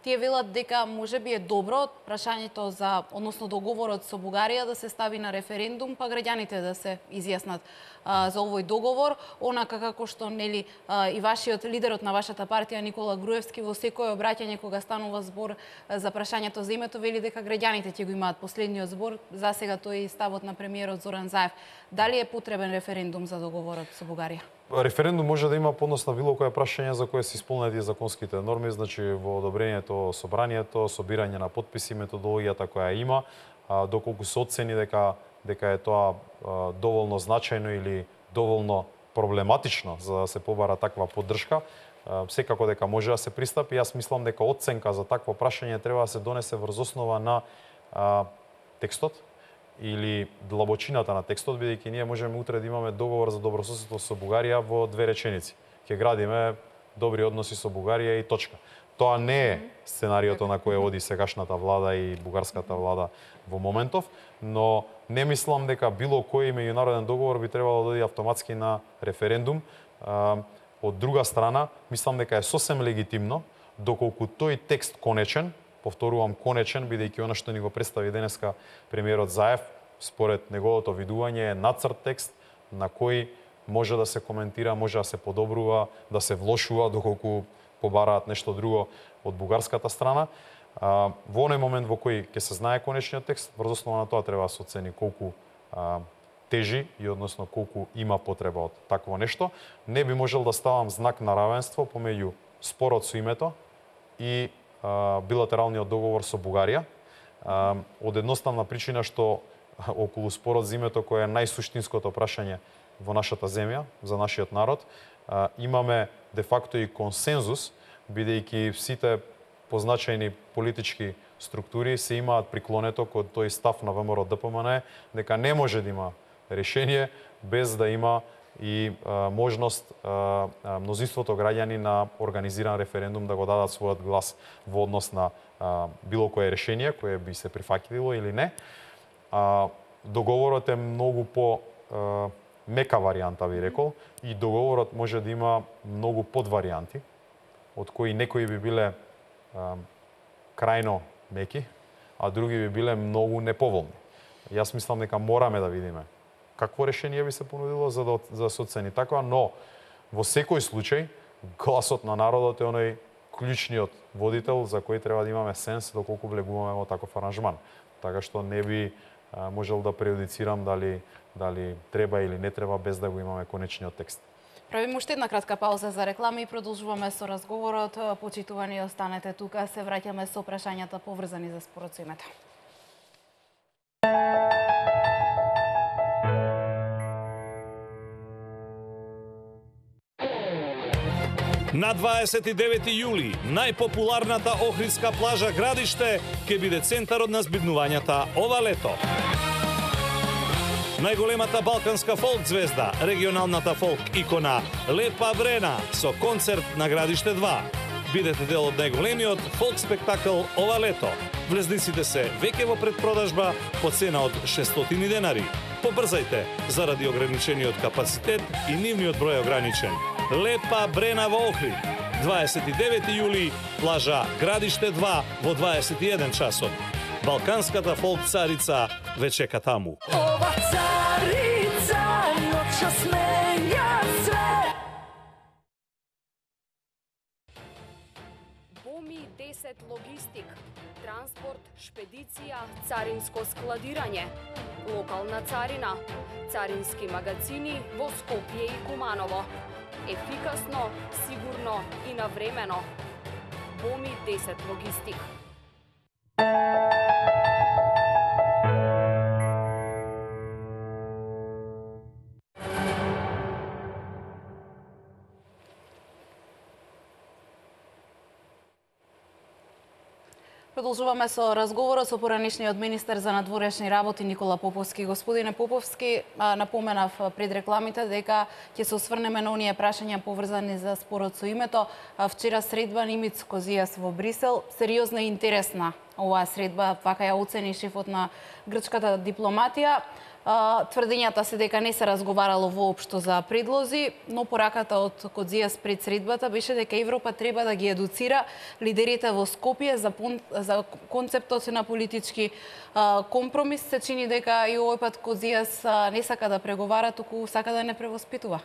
[SPEAKER 1] Тие велат дека можеби е добро прашањето за, односно договорот со Бугарија да се стави на референдум, па граѓаните да се изјаснат за овој договор, онака како што нели и вашиот лидерот на вашата партија Никола Груевски во секое обраќање кога станува збор за прашањето за името вели дека граѓаните ќе го имаат последниот збор. За сега тој е ставот на премиерот Зоран Заев. Дали е потребен референдум за договорот со Бугарија?
[SPEAKER 2] Референдум може да има поднос на било кое прашање за кое се исполнети законските норми, значи во одобрението собранието, собирање на потписи, методологијата која има, доколку се оцени дека е тоа доволно значајно или доволно проблематично за да се побара таква поддршка, секако дека може да се пристапи. Јас мислам дека оценка за такво прашање треба да се донесе врз основа на текстот или длабочината на текстот, бидејќи ние можеме утре да имаме договор за добрососедство со Бугарија во 2 реченици. Ќе градиме добри односи со Бугарија и точка. Тоа не е сценариото на кое оди сегашната влада и бугарската влада во моментов, но не мислам дека било кој меѓународен договор би требало да оди автоматски на референдум. Од друга страна, мислам дека е сосем легитимно, доколку тој текст конечен, повторувам конечен, бидејќи она што ни го представи денеска премиерот Заев, според неговото видување е нацрт текст на кој може да се коментира, може да се подобрува, да се влошува доколку побараат нешто друго од бугарската страна. Во оној момент во кој ќе се знае конечниот текст, врз основа на тоа треба да се оцени колку тежи и односно колку има потреба од такво нешто. Не би можел да ставам знак на равенство помеѓу спорот со името и билатералниот договор со Бугарија, од едноставна причина што околу спорот за името, кој е најсуштинското прашање во нашата земја, за нашиот народ, имаме де факто и консензус, бидејќи сите позначајни политички структури се имаат приклонето код тој став на ВМРО ДПМН дека не може да има решение без да има и можност мнозинството граѓани на организиран референдум да го дадат својот глас во однос на било кое решение кое би се прифаќило или не. Договорот е многу по мека варијанта, би рекол, и договорот може да има многу подваријанти, од кои некои би биле крајно меки, а други би биле многу неповолни. Јас мислам дека мораме да видиме какво решение би се понудило за да се оцени таква, но во секој случај гласот на народот е оној клучниот водител за кој треба да имаме сенс доколку влегуваме во таков аранжман. Така што не би можел да преюдицирам дали треба или не треба без да го имаме конечниот текст.
[SPEAKER 1] Правиме уште една кратка пауза за реклама и продолжуваме со разговорот. Почитувани, останете тука, се враќаме со прашањата поврзани за спорот со името.
[SPEAKER 13] На 29 јули, најпопуларната охридска плажа Градиште ќе биде центарот на збиднувањата ова лето. Најголемата балканска фолк звезда, регионалната фолк икона Лепа Брена со концерт на Градиште 2. Бидете дел од најголемиот фолк спектакл ова лето. Влезниците се веќе во предпродажба по цена од 600 денари. Побрзајте, заради ограничениот капацитет и нивниот број ограничен. Лепа Брена во Охрид. 29 јули, плажа Градиште 2 во 21 часот. Балканската фолк царица ве чека таму.
[SPEAKER 6] Ова царица ноќас менја све.
[SPEAKER 14] Боми 10 логистик, транспорт, шпедиција, царинско складирање, локална царина, царински магазини во Скопје и Куманово. Ефикасно, сигурно и навремено. Боми 10 логистик.
[SPEAKER 1] Продолжуваме со разговорот со поранешниот министер за надворешни работи Никола Поповски. Господине Поповски, напоменав пред рекламите дека ќе се осврнеме на оние прашања поврзани за спорот со името. Вчера средба Нимиц Козијас во Брисел, сериозна и интересна оваа средба, вака ја оцени шефот на грчката дипломатија. Тврдењата се дека не се разговарало воопшто за предлози, но пораката од Козијас пред средбата беше дека Европа треба да ги едуцира лидерите во Скопје за концептот на политички компромис. Се чини дека и овој пат Козијас не сака да преговара, туку сака да не превоспитува.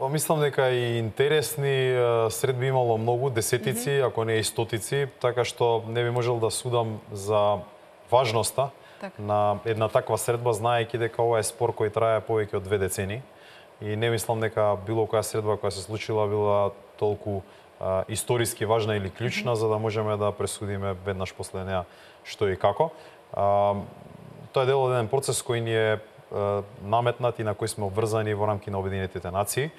[SPEAKER 2] Мислам дека и интересни средби имало многу, десетици, ако не и стотици, така што не би можел да судам за важноста на една таква средба, знаејќи дека ова е спор кој трае повеќе од 2 децени. И не мислам дека било која средба која се случила била толку историски важна или клучна, за да можеме да пресудиме веднаш после неа што и како. Тоа е дел од еден процес кој ни е наметнат и на кој сме обврзани во рамки на Обединетите нации.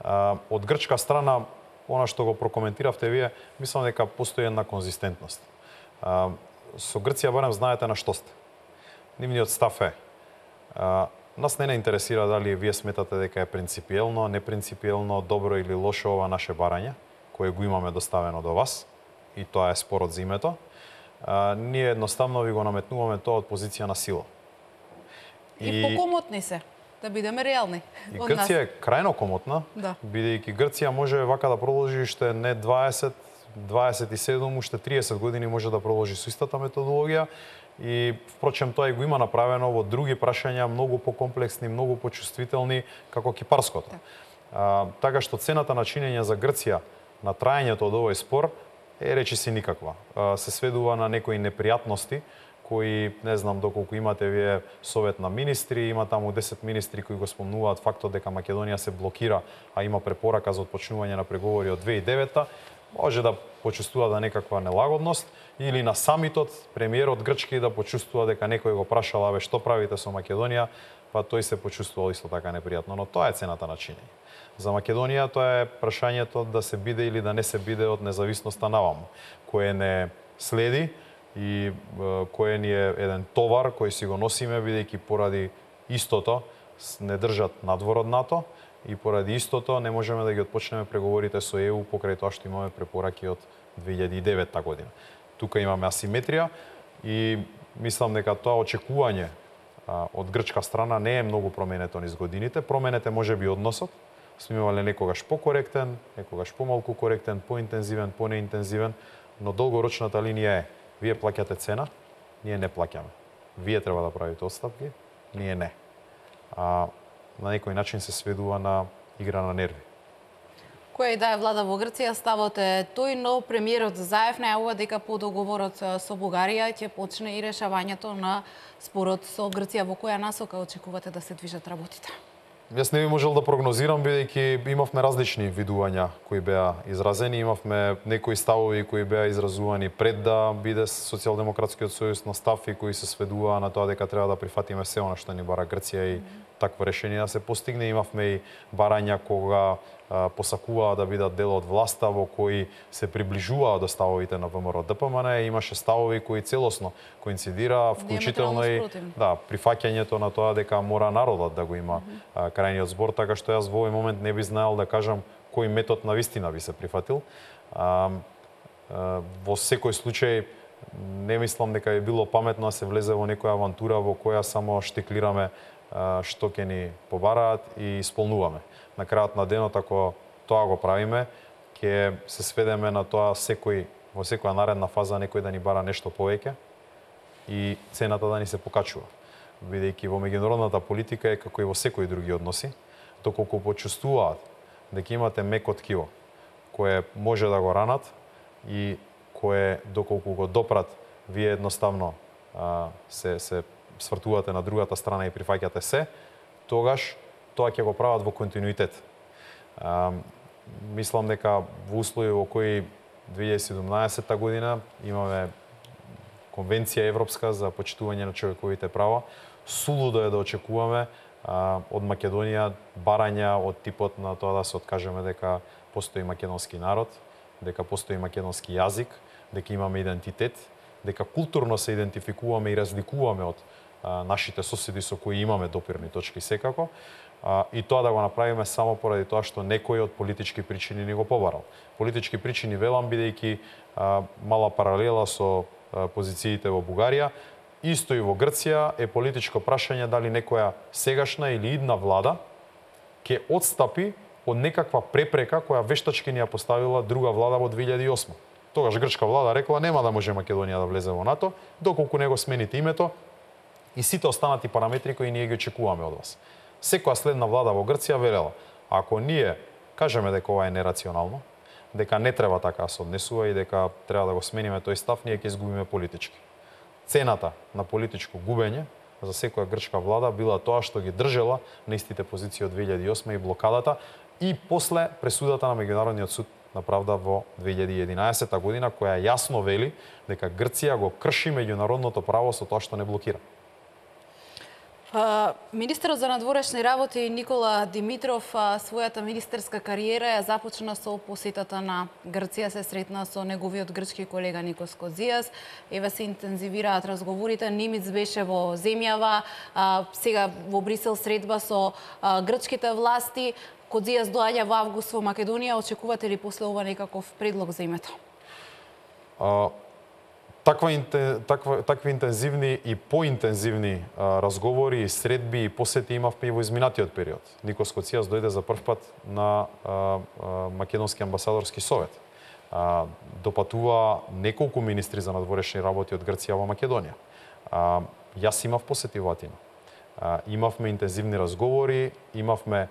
[SPEAKER 2] Од грчка страна, она што го прокоментиравте вие, мислам дека постои една конзистентност. Со Грција барем знаете на што сте. Нивниот став е. Нас не интересира дали вие сметате дека е принципиелно, непринципиелно, добро или лошо ова наше барање, кое го имаме доставено до вас, и тоа е спорот за името. Ние едноставно ви го наметнуваме тоа од позиција на сила.
[SPEAKER 1] И покомотни се, да бидеме реални.
[SPEAKER 2] И Грција е крајно комотна, бидејќи Грција може вака да продолжи уште не 20, 27, уште 30 години може да продолжи со истата методологија. И впрочем тоа и го има направено во други прашања многу покомплексни, многу почувствителни како кипарското. Така што цената на чинење за Грција на траењето од овој спор е речиси никаква. Се сведува на некои непријатности кои, не знам доколку имате вие совет на министри, има таму 10 министри кои го спомнуваат фактот дека Македонија се блокира, а има препорака за отпочнување на преговори од 2009-та, може да почувствува да некаква нелагодност, или на самитот премиерот грчки да почувствува дека некој го прашал абе што правите со Македонија, па тој се почувствувал исто така непријатно, но тоа е цената на чинење. За Македонија тоа е прашањето да се биде или да не се биде од независноста наваму, кое не следи и кое ни е еден товар кој си го носиме бидејќи поради истото не држат надвор од НАТО и поради истото не можеме да ги отпочнеме преговорите со ЕУ покрај тоа што имаме препораки од 2009 година. Тука имаме асиметрија и мислам дека тоа очекување од грчка страна не е многу променето низ годините. Променете може би односот. Сме имале некогаш покоректен, некогаш помалку коректен, поинтензивен, понеинтензивен, но долгорочната линија е вие плаќате цена, ние не плаќаме. Вие треба да правите отстапки, ние не. На некој начин се сведува на игра на нерви.
[SPEAKER 1] Која и да е влада во Грција, ставот е тој, но премиерот Заев најавува дека по договорот со Бугарија ќе почне и решавањето на спорот со Грција. Во која насока очекувате да се движат работите?
[SPEAKER 2] Јас не би можел да прогнозирам, бидејќи имавме различни видувања кои беа изразени, имавме некои ставови кои беа изразувани пред да биде Социјалдемократскиот сојуз на став и кои се сведуваа на тоа дека треба да прифатиме се она што ни бара Грција и такво решение да се постигне. Имавме и барања кога посакуваа да бидат дел од власта во кои се приближуваа до ставовите на ВМРО ДПМН, имаше ставови кои целосно коинцидираа, вклучително и прифаќањето на тоа дека мора народот да го има крајниот збор, така што јас во овој момент не би знаел да кажам кој метод на вистина би се прифатил. Во секој случај не мислам дека би било паметно да се влезе во некоја авантура во која само штеклираме што ќе ни побараат и исполнуваме. На крајот на денот, ако тоа го правиме, ќе се сведеме на тоа во секоја наредна фаза некој да ни бара нешто повеќе и цената да ни се покачува. Бидејќи во меѓународната политика е како и во секои други односи, доколку почувствуваат дека имате меко ткиво кое може да го ранат и кое доколку го допрат вие едноставно се свртувате на другата страна и прифаќате се, тогаш тоа ќе го прават во континуитет. Мислам дека во услови во кои 2017 година имаме конвенција европска за почитување на човековите права, сулудо е да очекуваме од Македонија барања од типот на тоа да се откажеме дека постои македонски народ, дека постои македонски јазик, дека имаме идентитет, дека културно се идентификуваме и разликуваме од нашите соседи со кои имаме допирни точки секако, и тоа да го направиме само поради тоа што некој од политички причини ни го побарал. Политички причини велам бидејќи мала паралела со позициите во Бугарија, исто и во Грција е политичко прашање дали некоја сегашна или идна влада ќе отстапи од некаква препрека која вештачки ни ја поставила друга влада во 2008. Тогаш грчка влада рекла нема да може Македонија да влезе во НАТО доколку не го смените името и сите останати параметри кои ние ги очекуваме од вас. Секоја следна влада во Грција велела, ако ние кажеме дека ова е нерационално, дека не треба така да се однесува и дека треба да го смениме тој став, ние ќе изгубиме политички. Цената на политичко губење за секоја грчка влада била тоа што ги држела на истите позиции од 2008 и блокадата и после пресудата на Меѓународниот суд на правда во 2011 година, која јасно вели дека Грција го крши меѓународното право со тоа што не блокира.
[SPEAKER 1] Министерот за надворешни работи Никола Димитров својата министерска кариера ја започна со посетата на Грција, се сретна со неговиот грчки колега Никос Козијас. Еве се интензивираат разговорите, Нимиц беше во земјава, сега во Брисел средба со грчките власти. Козијас доаѓа во август во Македонија, очекувате ли после ова некаков предлог за името?
[SPEAKER 2] Такви интензивни и поинтензивни разговори и средби и посети имавме и во изминатиот период. Никос Козијас дојде за прв пат на Македонски амбасадорски совет. Допатува неколку министри за надворешни работи од Грција во Македонија. Јас имав посети во Атина. Имавме интензивни разговори, имавме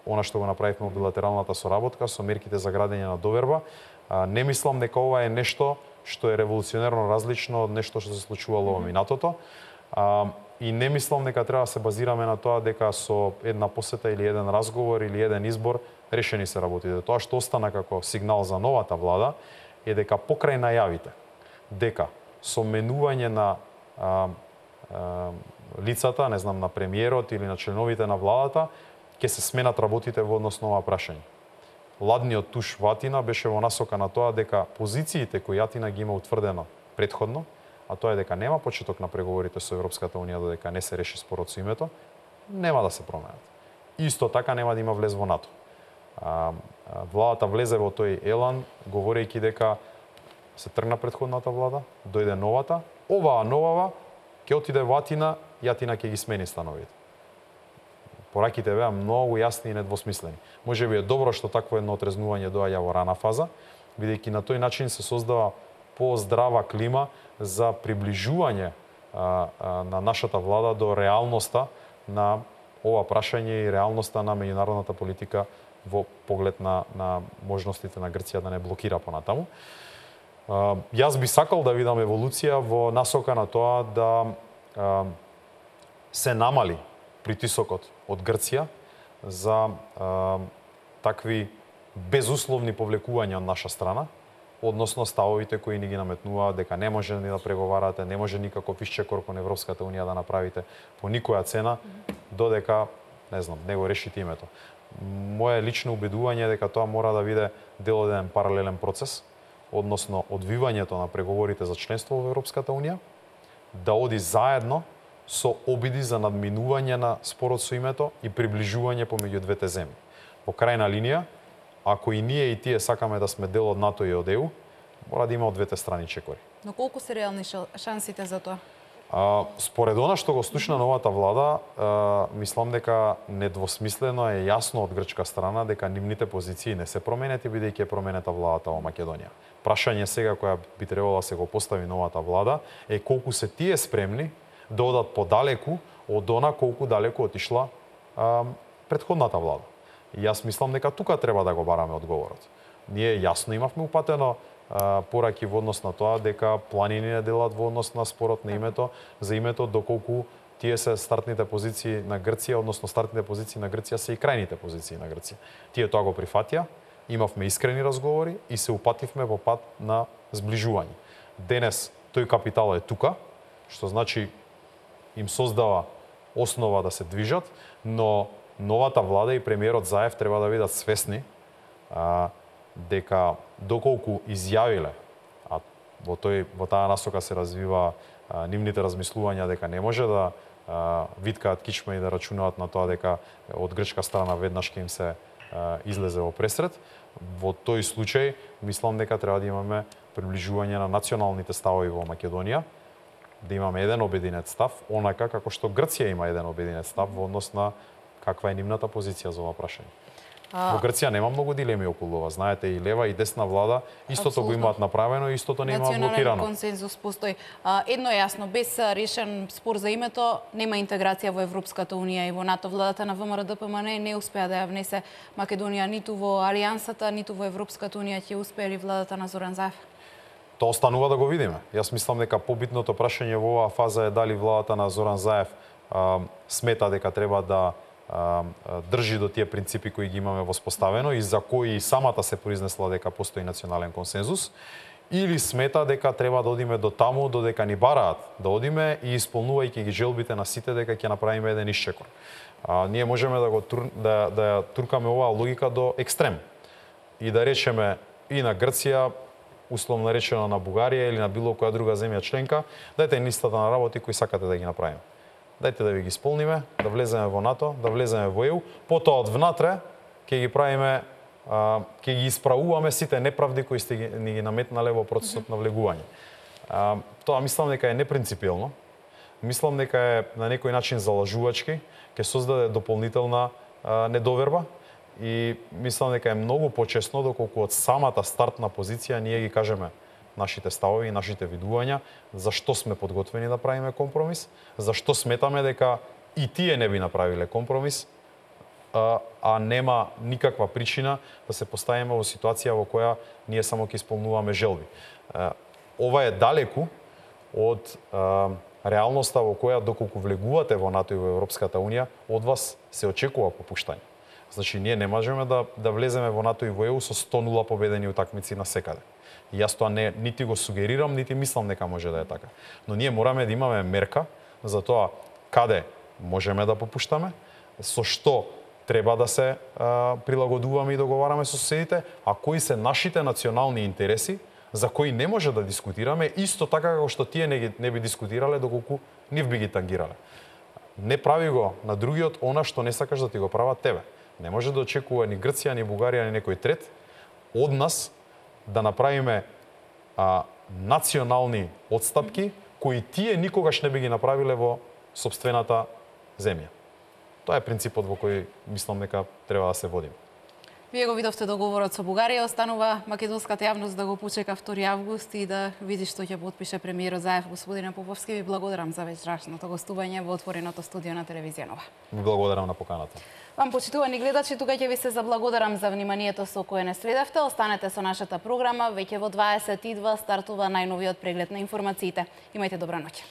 [SPEAKER 2] она што го направивме во билатералната соработка со мерките за градење на доверба. Не мислам дека ова е нешто што е револуционерно различно од нешто што се случувало во минатото. И не мислам дека треба да се базираме на тоа дека со една посета или еден разговор или еден избор решени се работите. Тоа што остана како сигнал за новата влада е дека покрај најавите дека со менување на лицата, не знам, на премиерот или на членовите на владата, ќе се сменат работите во однос на ова прашање. Ладниот туш во Атина беше во насока на тоа дека позициите кои Атина ги има утврдено претходно, а тоа е дека нема почеток на преговорите со Европската унија додека не се реши спорот со името, нема да се променат. Исто така нема да има влез во НАТО. Владата влезе во тој елан говорејќи дека се тргна претходната влада, дојде новата, оваа новава ќе отиде во Атина и Атина ќе ги смени становите. Пораките беа многу јасни и недвосмислени. Може би е добро што такво едно отрезнување доаѓа во рана фаза, бидејќи на тој начин се создава поздрава клима за приближување на нашата влада до реалноста на ова прашање и реалноста на меѓународната политика во поглед на можностите на Грција да не блокира понатаму. Јас би сакал да видам еволуција во насока на тоа да се намали притисокот од Грција за такви безусловни повлекувања од наша страна, односно ставовите кои ни ги наметнуваат дека не може ни да преговарате, не може никаков исчекор кон Европската унија да направите по никоја цена, додека, не знам, не го решите името. Моје лично убедување е дека тоа мора да биде дел од еден паралелен процес, односно одвивањето на преговорите за членство во Европската унија, да оди заедно со обиди за надминување на спорот со името и приближување помеѓу двете земји. По крајна линија, ако и ние и тие сакаме да сме дел од НАТО и од ЕУ, мора да има од двете страни чекори.
[SPEAKER 1] Но колку се реални шансите за тоа?
[SPEAKER 2] Според она што го слушна новата влада, мислам дека недвосмислено е јасно од грчка страна дека нивните позиции не се променети бидејќи е променета владата во Македонија. Прашање сега која би требало да се го постави новата влада е колку се тие спремни да одат подалеку од она колку далеку отишла претходната влада. И јас мислам дека тука треба да го бараме одговорот. Ние јасно имавме упатено пораки во однос на тоа дека планини не делат во однос на спорот на името, за името доколку тие се стартните позиции на Грција, односно стартните позиции на Грција се и крајните позиции на Грција. Тие тоа го прифатија, имавме искрени разговори и се упативме во пат на зближување. Денес тој капитал е тука, што значи им создава основа да се движат, но новата влада и премиерот Заев треба да бидат свесни дека доколку изјавиле, а во таа насока се развива нивните размислувања дека не може да виткаат кичма и да рачунаат на тоа дека од грчка страна веднаш ќе им се излезе во пресред. Во тој случај, мислам дека треба да имаме приближување на националните ставови во Македонија, да имаме еден обединет став, онака како што Грција има еден обединет став во однос на каква е нивната позиција за ова прашање. Во Грција нема многу дилеми околу ова. Знаете, и лева и десна влада истото го имаат направено и истото не имаат блокирано.
[SPEAKER 1] Национален консензус постои. Едно е јасно, без решен спор за името нема интеграција во Европската унија и во НАТО. Владата на ВМРО-ДПМН не успеа да ја внесе Македонија ниту во Алијансата, ниту во Европската унија. Ќе успее ли владата на Зоран Заев?
[SPEAKER 2] Тоа останува да го видиме. Јас мислам дека побитното прашање во оваа фаза е дали владата на Зоран Заев смета дека треба да држи до тие принципи кои ги имаме воспоставено и за кои самата се произнесла дека постои национален консензус, или смета дека треба да одиме до таму додека ни бараат да одиме и исполнувајќи ги желбите на сите дека ќе направиме еден исчекор. Ние можеме да ја туркаме оваа логика до екстрем и да речеме и на Грција, условно речено на Бугарија или на било која друга земја членка, дајте листата на работи кои сакате да ги направиме. Дајте да ви ги исполниме, да влеземе во НАТО, да влеземе во ЕУ, потоа од внатре ќе ги правиме, ќе ги исправуваме сите неправди кои сте ни ги наметнале во процесот на влегување. Тоа мислам дека е непринципиелно. Мислам дека е на некој начин залажувачки, ќе создаде дополнителна недоверба и мислам дека е многу почесно доколку од самата стартна позиција ние ги кажеме нашите ставови и нашите видувања, зашто сме подготвени да правиме компромис, зашто сметаме дека и тие не би направиле компромис, а нема никаква причина да се поставиме во ситуација во која ние само ќе исполнуваме желби. Ова е далеку од реалноста во која доколку влегувате во НАТО и во Европската унија, од вас се очекува попуштање. Значи, ние не можеме да влеземе во НАТО и во ЕУ со 100-0 победени утакмици на секаде. И јас тоа нити го сугерирам, нити мислам дека може да е така. Но ние мораме да имаме мерка за тоа каде можеме да попуштаме, со што треба да се прилагодуваме и договараме со соседите, а кои се нашите национални интереси за кои не може да дискутираме, исто така како што тие не би дискутирале доколку нив би ги тангирале. Не прави го на другиот она што не сакаш да ти го прават тебе. Не може да очекува ни Грција, ни Бугарија, ни некој трет од нас да направиме национални отстапки кои тие никогаш не би ги направиле во сопствената земја. Тоа е принципот во кој мислам дека треба да се водиме.
[SPEAKER 1] Вие го видовте договорот со Бугарија, останува македонската јавност да го почека 2 август и да види што ќе потпише премиерот Заев. Господине Поповски, ви благодарам за вечерашното гостување во отвореното студио на телевизија Нова.
[SPEAKER 2] Ви благодарам на поканата.
[SPEAKER 1] Вам, почитувани гледачи, тука ќе ви се заблагодарам за вниманието со кое не следевте. Останете со нашата програма, веќе во 22 стартува најновиот преглед на информациите. Имајте добра ноќ.